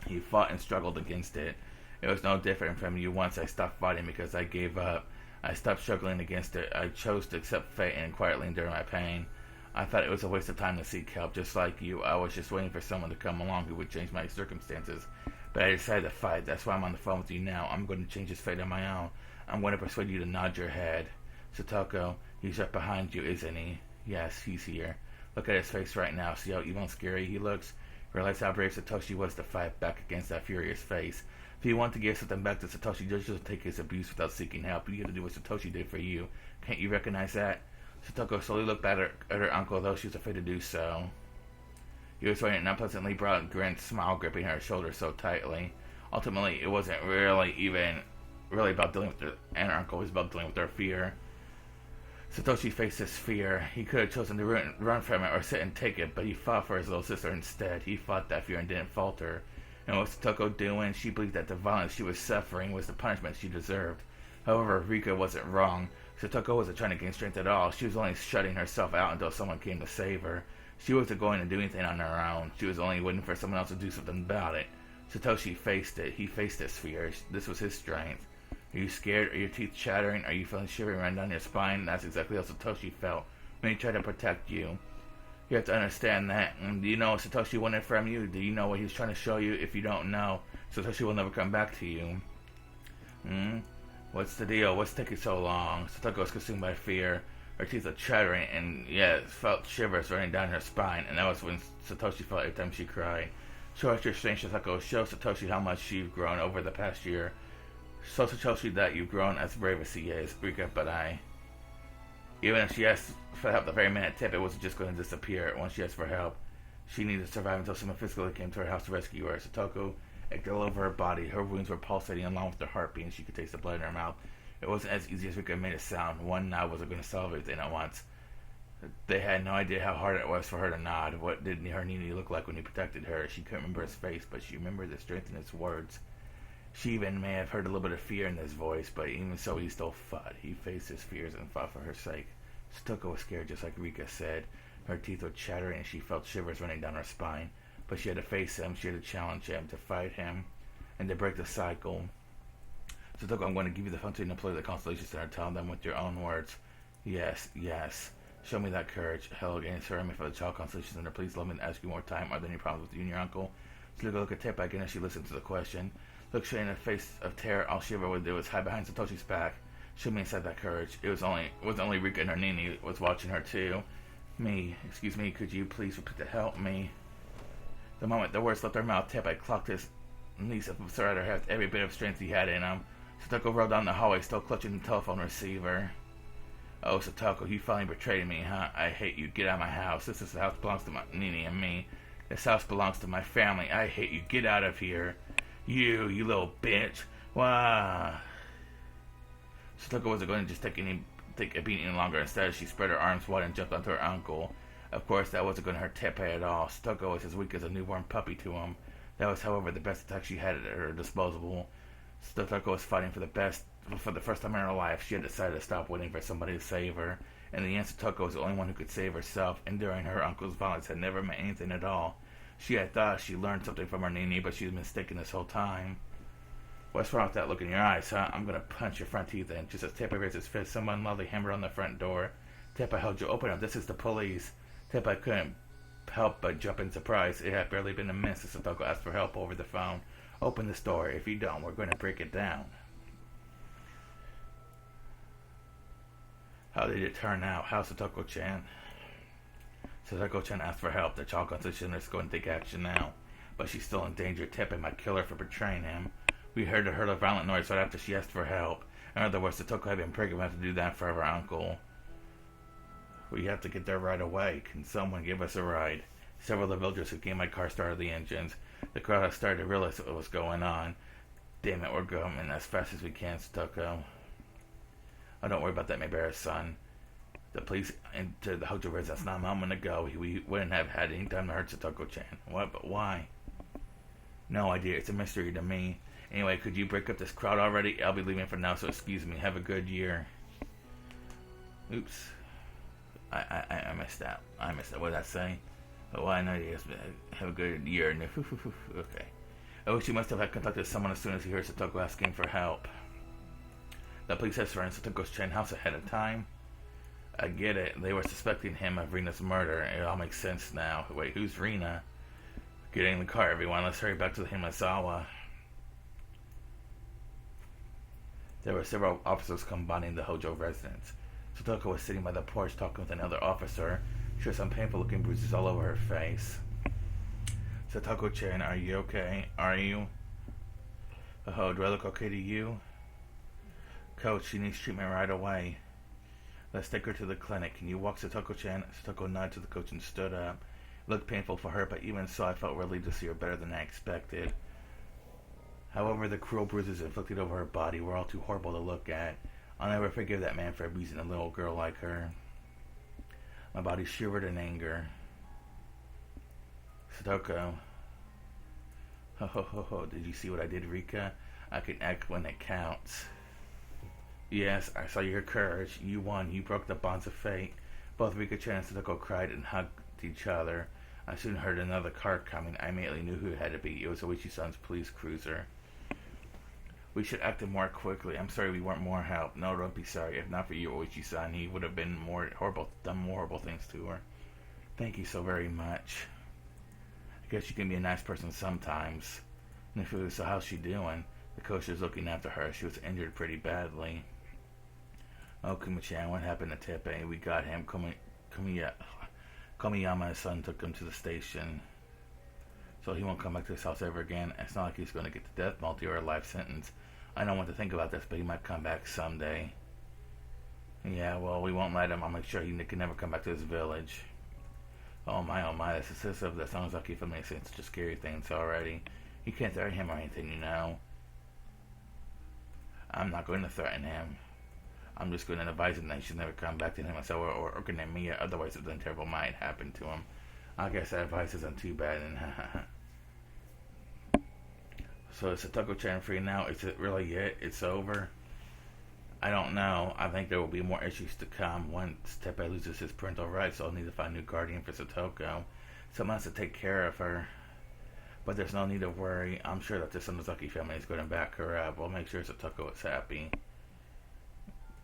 S1: He fought and struggled against it. It was no different from you. Once I stopped fighting because I gave up. I stopped struggling against it. I chose to accept fate and quietly endure my pain. I thought it was a waste of time to seek help, just like you. I was just waiting for someone to come along who would change my circumstances. But I decided to fight. That's why I'm on the phone with you now. I'm going to change his fate on my own. I'm going to persuade you to nod your head. Satoko, he's right behind you, isn't he? Yes, he's here. Look at his face right now. See how evil and scary he looks? Realize how brave Satoshi was to fight back against that furious face. If you want to give something back to Satoshi, just take his abuse without seeking help. You have to do what Satoshi did for you. Can't you recognize that? Satoko slowly looked back at her uncle, though she was afraid to do so. He was wearing an unpleasantly broad grin, smile gripping her shoulder so tightly. Ultimately, it wasn't really about dealing with her and her uncle. It was about dealing with their fear. Satoshi faced his fear. He could have chosen to run from it or sit and take it, but he fought for his little sister instead. He fought that fear and didn't falter. And what was Satoko doing? She believed that the violence she was suffering was the punishment she deserved. However, Rika wasn't wrong. Satoko wasn't trying to gain strength at all. She was only shutting herself out until someone came to save her. She wasn't going to do anything on her own. She was only waiting for someone else to do something about it. Satoshi faced it. He faced his fear. This was his strength. Are you scared? Are your teeth chattering? Are you feeling shivering right down your spine? That's exactly how Satoshi felt when he tried to protect you. You have to understand that. Do you know what Satoshi wanted from you? Do you know what he was trying to show you? If you don't know, Satoshi will never come back to you. What's the deal? What's taking so long? Satoko was consumed by fear. Her teeth are chattering and, felt shivers running down her spine. And that was when Satoshi felt every time she cried. Show us your strength, Satoko. Show Satoshi how much you've grown over the past year. Show Satoshi that you've grown as brave as he is. Rika, but even if she asked for help the very minute Teppei wasn't just going to disappear once she asked for help. She needed to survive until someone physically came to her house to rescue her. Satoko ached all over her body. Her wounds were pulsating along with her heartbeat, and she could taste the blood in her mouth. It wasn't as easy as Rika made it sound. One nod wasn't going to solve everything at once. They had no idea how hard it was for her to nod. What did her Nini look like when he protected her? She couldn't remember his face, but she remembered the strength in his words. She even may have heard a little bit of fear in his voice, but even so, he still fought. He faced his fears and fought for her sake. Satoko was scared, just like Rika said. Her teeth were chattering, and she felt shivers running down her spine. But she had to face him. She had to challenge him, to fight him, and to break the cycle. Satoko, I'm going to give you the function to employ the Constellation Center. Tell them with your own words. Yes, yes. Show me that courage. Hello again, sir. I'm here for the Child Constellation Center. Please let me ask you more time. Are there any problems with you and your uncle? Satoko looked at Tepa again as she listened to the question. Looked straight in the face of terror. All she ever would do was hide behind Satoshi's back. Show me inside that courage. It was only Rika and her Nini was watching her too. Excuse me, could you please repeat to help me? The moment the words left her mouth, Tepa clocked his knees up beside her head with every bit of strength he had in him. Satoko rolled down the hallway, still clutching the telephone receiver. Oh, Satoko, you finally betrayed me, huh? I hate you. Get out of my house. This house belongs to my Nini and me. This house belongs to my family. I hate you. Get out of here. You little bitch. Wow. Satoko wasn't going to just take a beating any longer. Instead, she spread her arms wide and jumped onto her uncle. Of course, that wasn't going to hurt Tepe at all. Satoko was as weak as a newborn puppy to him. That was, however, the best attack she had at her disposal. Satoko was fighting for the first time in her life. She had decided to stop waiting for somebody to save her. In the end, Satoko was the only one who could save herself. Enduring her uncle's violence had never meant anything at all. She had thought she learned something from her Nini, but she was mistaken this whole time. What's wrong with that look in your eyes, huh? I'm gonna punch your front teeth in. Just as Tepa raised his fist, someone loudly hammered on the front door. Tepa held you. Open up. This is the police. Tepa couldn't help but jump in surprise. It had barely been a minute since Satoko asked for help over the phone. Open this door. If you don't, we're going to break it down. How did it turn out? How's Satoko-chan? Satoko-chan asked for help. The child constitution is going to take action now. But she's still in danger. Tepe might kill her for betraying him. We heard a violent noise right after she asked for help. In other words, Satoko had been programmed to do that for her uncle. We have to get there right away. Can someone give us a ride? Several of the villagers who came by car started the engines. The crowd had started to realize what was going on. Damn it, we're going as fast as we can, Satoko. Oh, don't worry about that, Mayberry's son. The police entered the Hojo residence not a moment ago. We wouldn't have had any time to hurt Satoko-chan. What? But why? No idea. It's a mystery to me. Anyway, could you break up this crowd already? I'll be leaving for now, so excuse me. Have a good year. Oops. I missed that. What did I say? Oh, I know you guys have a good year. Okay. I wish he must have had contacted someone as soon as he heard Satoko asking for help. The police had surrounded Satoko-chan's house ahead of time. I get it. They were suspecting him of Rina's murder. It all makes sense now. Wait, who's Rina? Get in the car, everyone. Let's hurry back to the Himasawa. There were several officers combining the Hojo residence. Satoko was sitting by the porch talking with another officer. She had some painful-looking bruises all over her face. Satoko-chan, are you okay? Are you? Oh, do I look okay to you? Coach, she needs treatment right away. Let's take her to the clinic. Can you walk, Satoko-chan? Satoko nodded to the coach and stood up. It looked painful for her, but even so, I felt relieved to see her better than I expected. However, the cruel bruises inflicted over her body were all too horrible to look at. I'll never forgive that man for abusing a little girl like her. My body shivered in anger. Satoko. Ho, did you see what I did, Rika? I can act when it counts. Yes, I saw your courage. You won. You broke the bonds of fate. Both Rika-chan and Satoko cried and hugged each other. I soon heard another car coming. I immediately knew who it had to be. It was Oichi-san's police cruiser. We should act more quickly. I'm sorry we weren't more help. No, don't be sorry. If not for you, Oichi-san, he would have done more horrible things to her. Thank you so very much. I guess you can be a nice person sometimes. So how's she doing? The coach was looking after her. She was injured pretty badly. Oh, Kuma-chan, what happened to Tepe? We got him. Komiyama's son took him to the station. So he won't come back to his house ever again. It's not like he's going to get the death penalty or a life sentence. I don't want to think about this, but he might come back someday. Yeah, well, we won't let him. I'll make sure he can never come back to his village. Oh my, this is that sounds like he's saying such scary things already. You can't threaten him or anything, you know. I'm not going to threaten him. I'm just going to advise him that he should never come back to him or connect me, otherwise something terrible might happen to him. I guess that advice isn't too bad. So is Satoko-chan free now? Is it really it? It's over? I don't know. I think there will be more issues to come once Teppei loses his parental rights, so I'll need to find a new guardian for Satoko. Someone has to take care of her. But there's no need to worry. I'm sure that the Sonozaki family is going to back her up. We'll make sure Satoko is happy.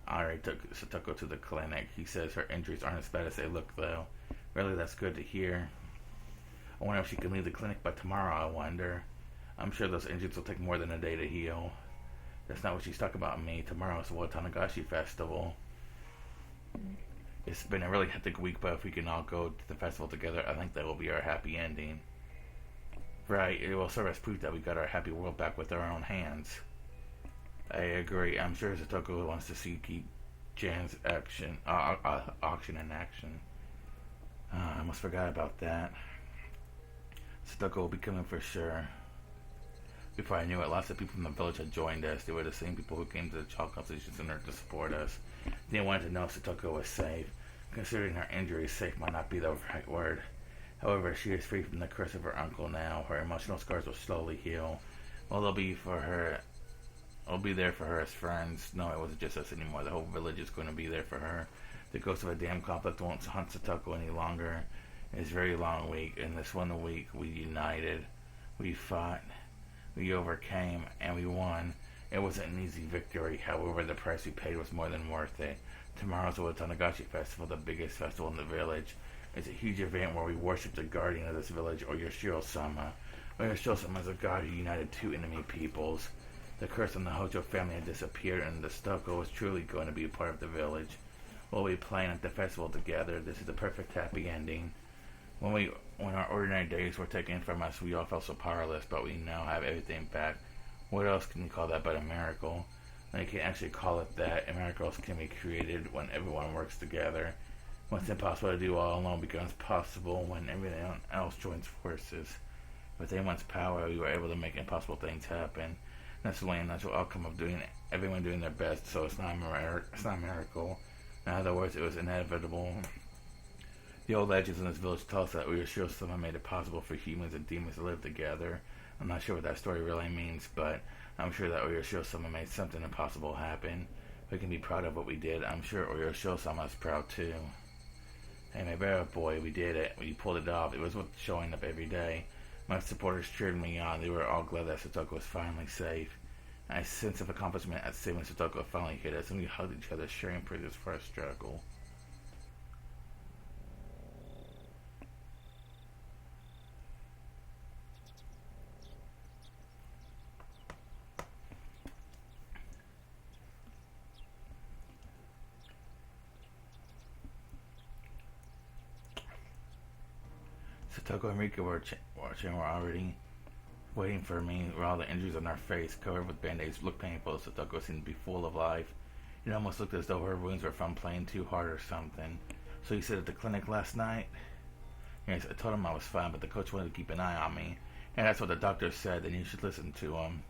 S1: I already took Satoko to the clinic. He says her injuries aren't as bad as they look, though. Really, that's good to hear. I wonder if she can leave the clinic by tomorrow, I wonder. I'm sure those injuries will take more than a day to heal. That's not what she's talking about me. Tomorrow is the Watanagashi Festival. It's been a really hectic week, but if we can all go to the festival together, I think that will be our happy ending. Right, it will serve as proof that we got our happy world back with our own hands. I agree. I'm sure Satoko wants to see Jan's auction in action. I almost forgot about that. Satoko will be coming for sure. Before I knew it, lots of people from the village had joined us. They were the same people who came to the Child Consultation Center to support us. They wanted to know if Satoko was safe. Considering her injuries, safe might not be the right word. However, she is free from the curse of her uncle now. Her emotional scars will slowly heal. Well, they'll be there for her as friends. No, it wasn't just us anymore. The whole village is going to be there for her. The ghost of a damn conflict won't hunt Satoko any longer. It's a very long week, and this one week we united. We fought. We overcame, and we won. It wasn't an easy victory. However, the price we paid was more than worth it. Tomorrow's the Watanagashi Festival, the biggest festival in the village. It's a huge event where we worship the guardian of this village, Oyashiro-sama. Oyashiro-sama is a god who united two enemy peoples. The curse on the Hojo family had disappeared, and the Satoko was truly going to be a part of the village. We'll be playing at the festival together. This is the perfect happy ending. When our ordinary days were taken from us, we all felt so powerless, but we now have everything back. What else can you call that but a miracle? And you can't actually call it that. Miracles can be created when everyone works together. What's impossible to do all alone becomes possible when everyone else joins forces. With anyone's power, we were able to make impossible things happen. That's the natural outcome of everyone doing their best, so it's not a miracle. In other words, it was inevitable. The old legends in this village tell us that Oyashiro-sama made it possible for humans and demons to live together. I'm not sure what that story really means, but I'm sure that Oyashiro-sama made something impossible happen. We can be proud of what we did. I'm sure Oyashiro-sama is proud too. Hey, my brave boy, we did it. We pulled it off. It was worth showing up every day. My supporters cheered me on. They were all glad that Satoko was finally safe. A sense of accomplishment at saving Satoko finally hit us, and we hugged each other, sharing praises for our struggle. Satoko and Rika were already waiting for me with all the injuries on her face, covered with band-aids. Looked painful. Satoko seemed to be full of life. It almost looked as though her wounds were from playing too hard or something. So you said at the clinic last night? Yes, I told him I was fine, but the coach wanted to keep an eye on me. And that's what the doctor said, and you should listen to him.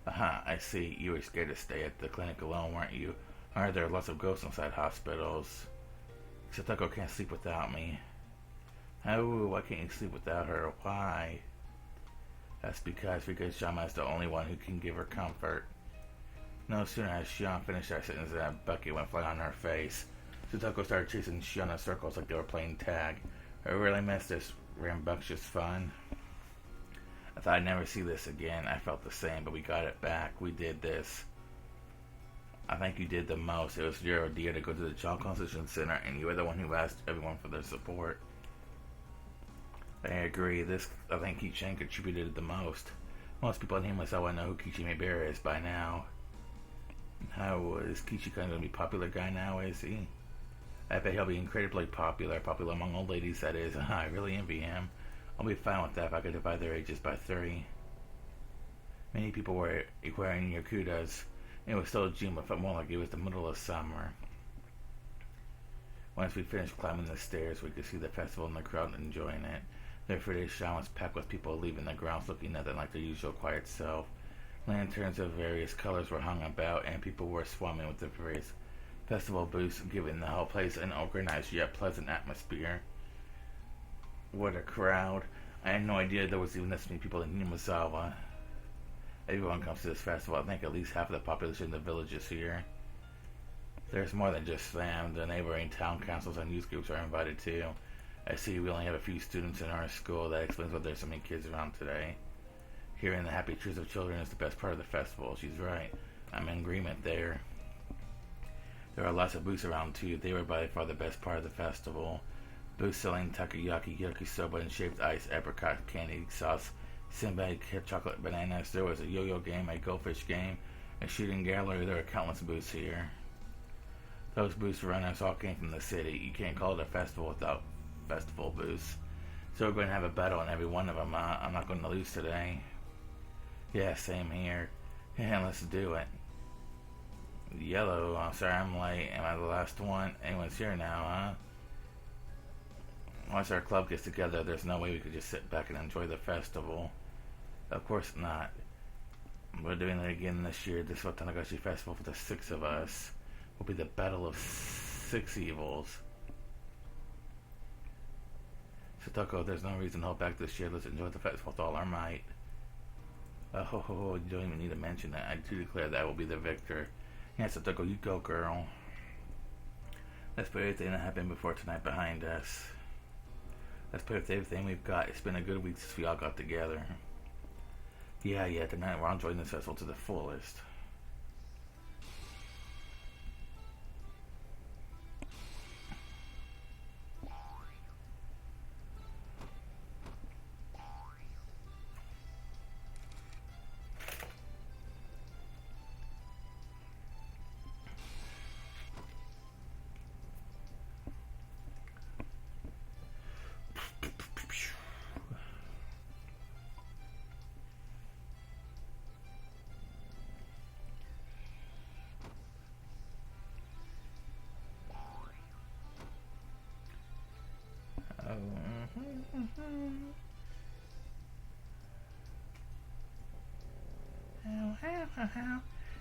S1: I see. You were scared to stay at the clinic alone, weren't you? Aren't there lots of ghosts inside hospitals? Satoko can't sleep without me. Oh, why can't you sleep without her? Why? That's because Shama is the only one who can give her comfort. No sooner had Shion finished that sentence than a bucket went flying on her face. Satoko started chasing Shion in circles like they were playing tag. I really missed this rambunctious fun. I thought I'd never see this again. I felt the same, but we got it back. We did this. I think you did the most. It was your idea to go to the Child Consultation Center, and you were the one who asked everyone for their support. I agree. I think Kichi contributed the most. Most people in Himaisawa know who Kichi Mibera is by now. How is Kichi going to be a popular guy now, is he? I bet he'll be incredibly popular among old ladies, that is. I really envy him. I'll be fine with that if I could divide their ages by 3. Many people were wearing yakutas. It was still June, but felt more like it was the middle of summer. Once we finished climbing the stairs, we could see the festival and the crowd enjoying it. The Friday Shrine was packed with people leaving the grounds looking nothing like their usual quiet self. Lanterns of various colors were hung about, and people were swarming with the various festival booths, giving the whole place an organized yet pleasant atmosphere. What a crowd. I had no idea there was even this many people in Nimazawa. Everyone comes to this festival. I think at least half of the population of the village is here. There's more than just them. The neighboring town councils and youth groups are invited too. I see we only have a few students in our school. That explains why there's so many kids around today. Hearing the happy cheers of children is the best part of the festival. She's right. I'm in agreement there. There are lots of booths around too. They were by far the best part of the festival. Booths selling takoyaki, yakisoba, and shaved ice, apricot candy sauce, Sinbad chocolate bananas. There was a yo-yo game, a goldfish game, a shooting gallery. There are countless booths here. Those booths runners all came from the city. You can't call it a festival without festival booths. So we're going to have a battle on every one of them. I'm not going to lose today. Yeah, same here. Yeah, let's do it. Yellow, I'm sorry I'm late. Am I the last one? Anyone's here now, huh? Once our club gets together, there's no way we could just sit back and enjoy the festival. Of course not. We're doing it again this year. This Minagoroshi festival for the 6 of us will be the battle of 6 evils. Satoko, there's no reason to hold back this year. Let's enjoy the festival with all our might. You don't even need to mention that. I do declare that I will be the victor. Yeah, Satoko, you go, girl. Let's put everything that happened before tonight behind us. Let's put everything we've got. It's been a good week since we all got together. Yeah, tonight we're all enjoying this festival to the fullest.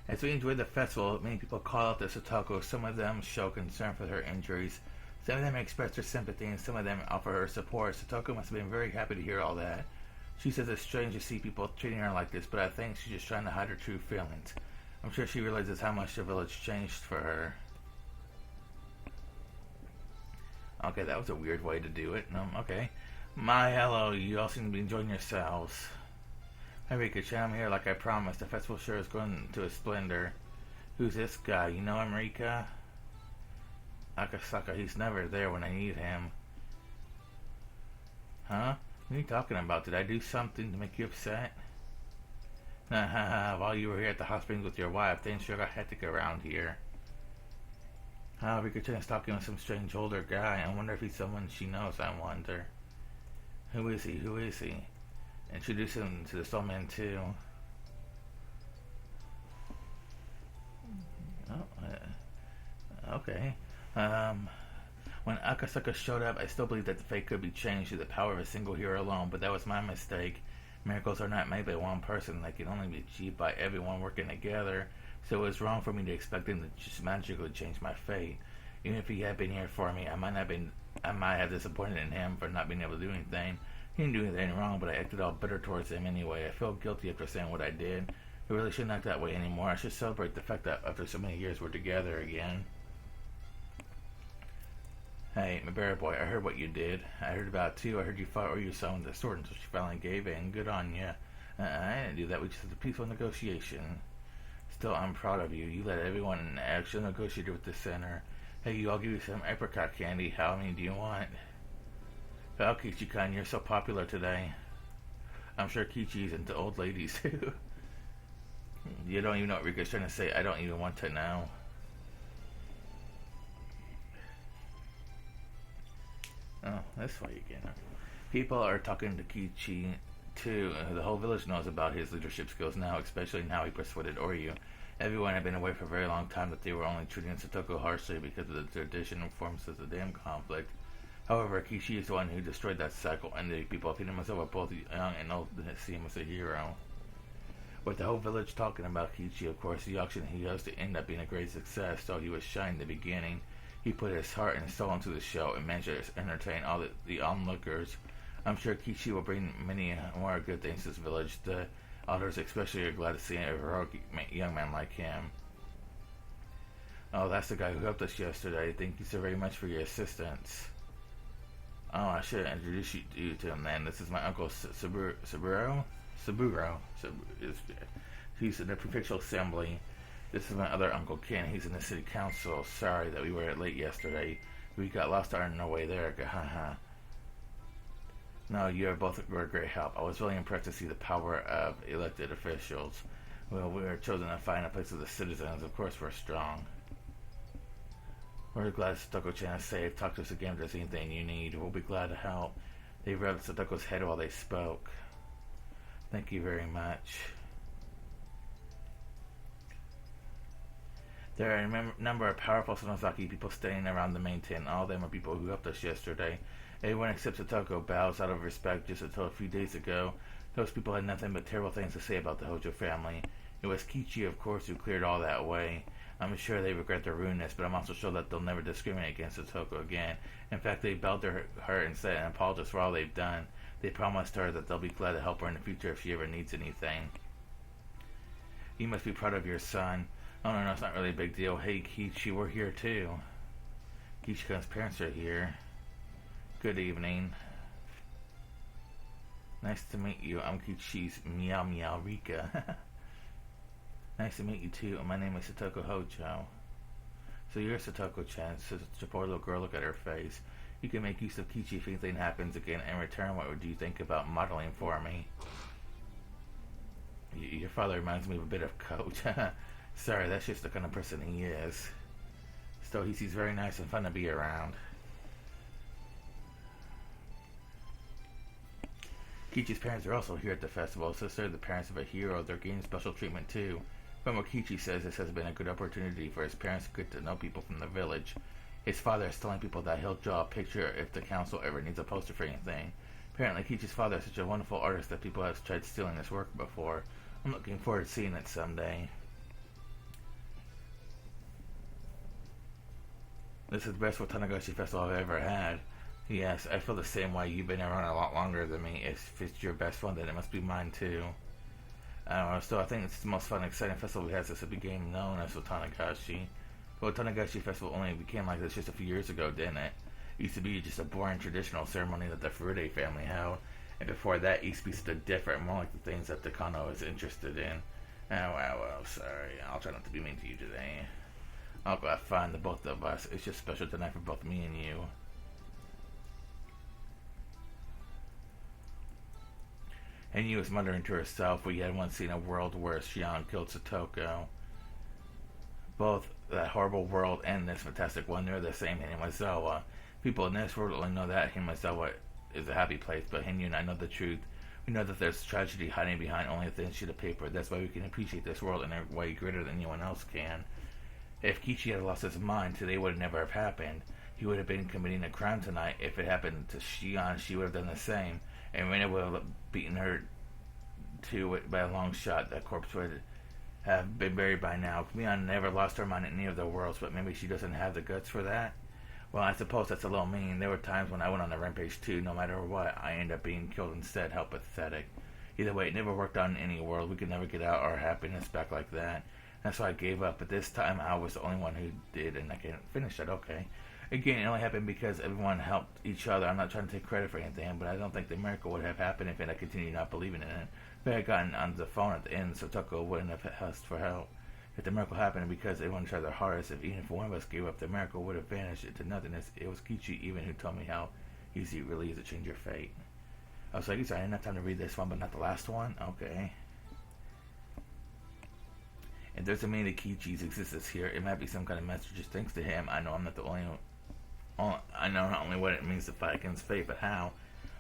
S1: As we enjoy the festival, many people call out to Satoko. Some of them show concern for her injuries. Some of them express their sympathy, and some of them offer her support. Satoko must have been very happy to hear all that. She says it's strange to see people treating her like this, but I think she's just trying to hide her true feelings. I'm sure she realizes how much the village changed for her. Okay, that was a weird way to do it. Okay. My hello, you all seem to be enjoying yourselves. Hi Rika-chan, I'm here like I promised. The festival sure is going to a splendor. Who's this guy? You know him, Rika? Akasaka, he's never there when I need him. Huh? What are you talking about? Did I do something to make you upset? While you were here at the hot springs with your wife, things sure got hectic around here. Rika-chan is talking with some strange older guy. I wonder if he's someone she knows, I wonder. Who is he? Introduce him to the soul man too. Okay. When Akasaka showed up, I still believed that the fate could be changed through the power of a single hero alone, but that was my mistake. Miracles are not made by one person. They can only be achieved by everyone working together. So it was wrong for me to expect him to just magically change my fate. Even if he had been here for me, I might have disappointed in him for not being able to do anything. He didn't do anything wrong, but I acted all bitter towards him anyway. I feel guilty after saying what I did. I really shouldn't act that way anymore. I should celebrate the fact that after so many years we're together again. Hey, my bear boy, I heard what you did. I heard about it too. I heard you fought Ryu-san with the sword until she finally gave in. Good on you. I didn't do that. We just had a peaceful negotiation. Still, I'm proud of you. You led everyone actually negotiated with the center. Hey, I'll give you some apricot candy. How many do you want? Well, Kichi-kan, you're so popular today. I'm sure Kichi's into old ladies too. You don't even know what Rika's trying to say. I don't even want to know. Oh, this way again. People are talking to Kichi too. The whole village knows about his leadership skills now, especially now he persuaded Oryu. Everyone had been aware for a very long time that they were only treating Satoko harshly because of the tradition and forms of the dam conflict. However, Kishi is the one who destroyed that cycle, and the people feeling himself are both young and old to see him as a hero. With the whole village talking about Kichi, of course, the auction he hosted ended up being a great success, so he was shy in the beginning. He put his heart and soul into the show and managed to entertain all the onlookers. I'm sure Kichi will bring many more good things to this village. The Others especially are glad to see a heroic young man like him. Oh, that's the guy who helped us yesterday. Thank you so very much for your assistance. Oh, I should introduce you to him then. This is my uncle Saburo. He's in the prefectural assembly. This is my other uncle Ken. He's in the city council. Sorry that we were late yesterday. We got lost on our way there. Haha. No, you are both were a great help. I was really impressed to see the power of elected officials. Well, we were chosen to find a place of the citizens. Of course, we're strong. We're glad Satoko-chan is safe. Talk to us again if there's anything you need. We'll be glad to help. They rubbed Satoko's head while they spoke. Thank you very much. There are a number of powerful Sonozaki people standing around the main tent. All of them are people who helped us yesterday. Everyone except Satoko bows out of respect just until a few days ago. Those people had nothing but terrible things to say about the Hojo family. It was Kichi, of course, who cleared all that away. I'm sure they regret their rudeness, but I'm also sure that they'll never discriminate against Satoko again. In fact, they bowed to her and said and apologized for all they've done. They promised her that they'll be glad to help her in the future if she ever needs anything. You must be proud of your son. Oh, no, it's not really a big deal. Hey, Kichi, we're here too. Kichika's parents are here. Good evening. Nice to meet you. I'm Kichi's Meow Meow Rika. Nice to meet you too. My name is Satoko Hojo. So you're Satoko-chan, says the poor little girl. Look at her face. You can make use of Kichi if anything happens again. In return, what would you think about modeling for me? Your father reminds me of a bit of Coach. Sorry, that's just the kind of person he is. Still, he's very nice and fun to be around. Kichi's parents are also here at the festival, so they're the parents of a hero. They're getting special treatment too. From what Kichi says, this has been a good opportunity for his parents to get to know people from the village. His father is telling people that he'll draw a picture if the council ever needs a poster for anything. Apparently, Kichi's father is such a wonderful artist that people have tried stealing his work before. I'm looking forward to seeing it someday. This is the best Watanagoshi festival I've ever had. Yes, I feel the same way. You've been around a lot longer than me. If it's your best one, then it must be mine too. So I think it's the most fun and exciting festival we had since it became known as Watanagoshi. The Watanagoshi festival only became like this just a few years ago, didn't it? It used to be just a boring traditional ceremony that the Furude family held. And before that, it used to be something different, more like the things that the Kano is interested in. Oh, well, sorry. I'll try not to be mean to you today. I'll go have fun, the both of us. It's just special tonight for both me and you. And Yu was muttering to herself, we had once seen a world where Shion killed Satoko. Both that horrible world and this fantastic one, they're the same Himazawa. People in this world only know that Himazawa is a happy place, but Henyu and I know the truth. We know that there's tragedy hiding behind only a thin sheet of paper. That's why we can appreciate this world in a way greater than anyone else can. If Kichi had lost his mind, today would never have happened. He would have been committing a crime tonight. If it happened to Shion, she would have done the same. And Rena would have beaten her to it by a long shot. That corpse would have been buried by now. Mion never lost her mind in any of the worlds, but maybe she doesn't have the guts for that. Well, I suppose that's a little mean. There were times when I went on a rampage too. No matter what, I ended up being killed instead. How pathetic. Either way, it never worked out in any world. We could never get our happiness back like that. That's why I gave up. But this time, I was the only one who did, and I can't finish that. Okay. Again, it only happened because everyone helped each other. I'm not trying to take credit for anything, but I don't think the miracle would have happened if I continued not believing in it. If I had gotten on the phone at the end, Satoko wouldn't have asked for help. If the miracle happened because everyone tried their hardest, even if one of us gave up, the miracle would have vanished into nothingness. It was Kichi even who told me how easy it really is to change your fate. I was like, sorry, I didn't have time to read this one, but not the last one? Okay. If there's a meaning to Kichi's existence here, it might be some kind of message just thanks to him. I know I'm not the only one. I know not only what it means to fight against fate, but how.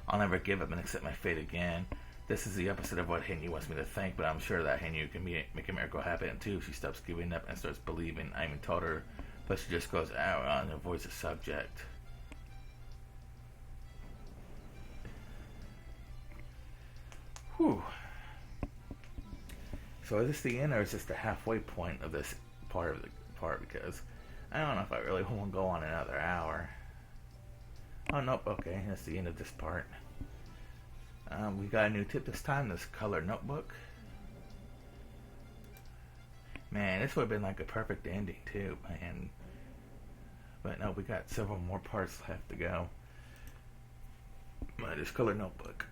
S1: I'll never give up and accept my fate again. This is the opposite of what Henyu wants me to think, but I'm sure that Henyu can make a miracle happen too if she stops giving up and starts believing. I even told her, but she just goes out and avoids the subject. Whew. So is this the end, or is this the halfway point of this part of the part? Because I don't know if I really want to go on another hour. Oh, nope. Okay, that's the end of this part. We got a new tip this time. This color notebook. Man, this would have been like a perfect ending too, man. But no, we got several more parts left to go. This color notebook.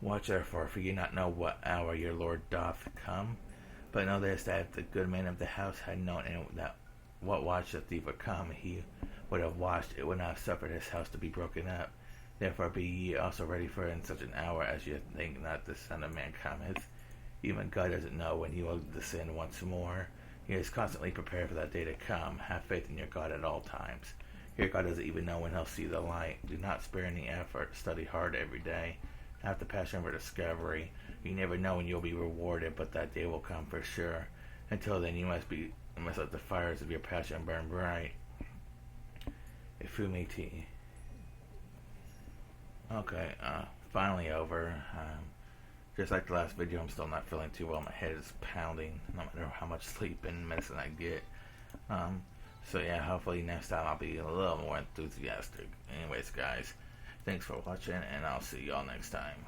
S1: Watch therefore, for you not know what hour your Lord doth come. But know this, that if the good man of the house had known that what watch the thief would come, he would have watched, it would not have suffered his house to be broken up. Therefore be ye also ready for in such an hour as ye think not the Son of Man cometh. Even God doesn't know when he will descend once more. He is constantly prepared for that day to come. Have faith in your God at all times. Your God doesn't even know when he'll see the light. Do not spare any effort. Study hard every day. Have the passion for discovery. You never know when you'll be rewarded, but that day will come for sure. Until then, you must let the fires of your passion burn bright. Ifumiti. Okay, finally over. Just like the last video, I'm still not feeling too well. My head is pounding, no matter how much sleep and medicine I get. So yeah, hopefully next time I'll be a little more enthusiastic. Anyways, guys, thanks for watching, and I'll see y'all next time.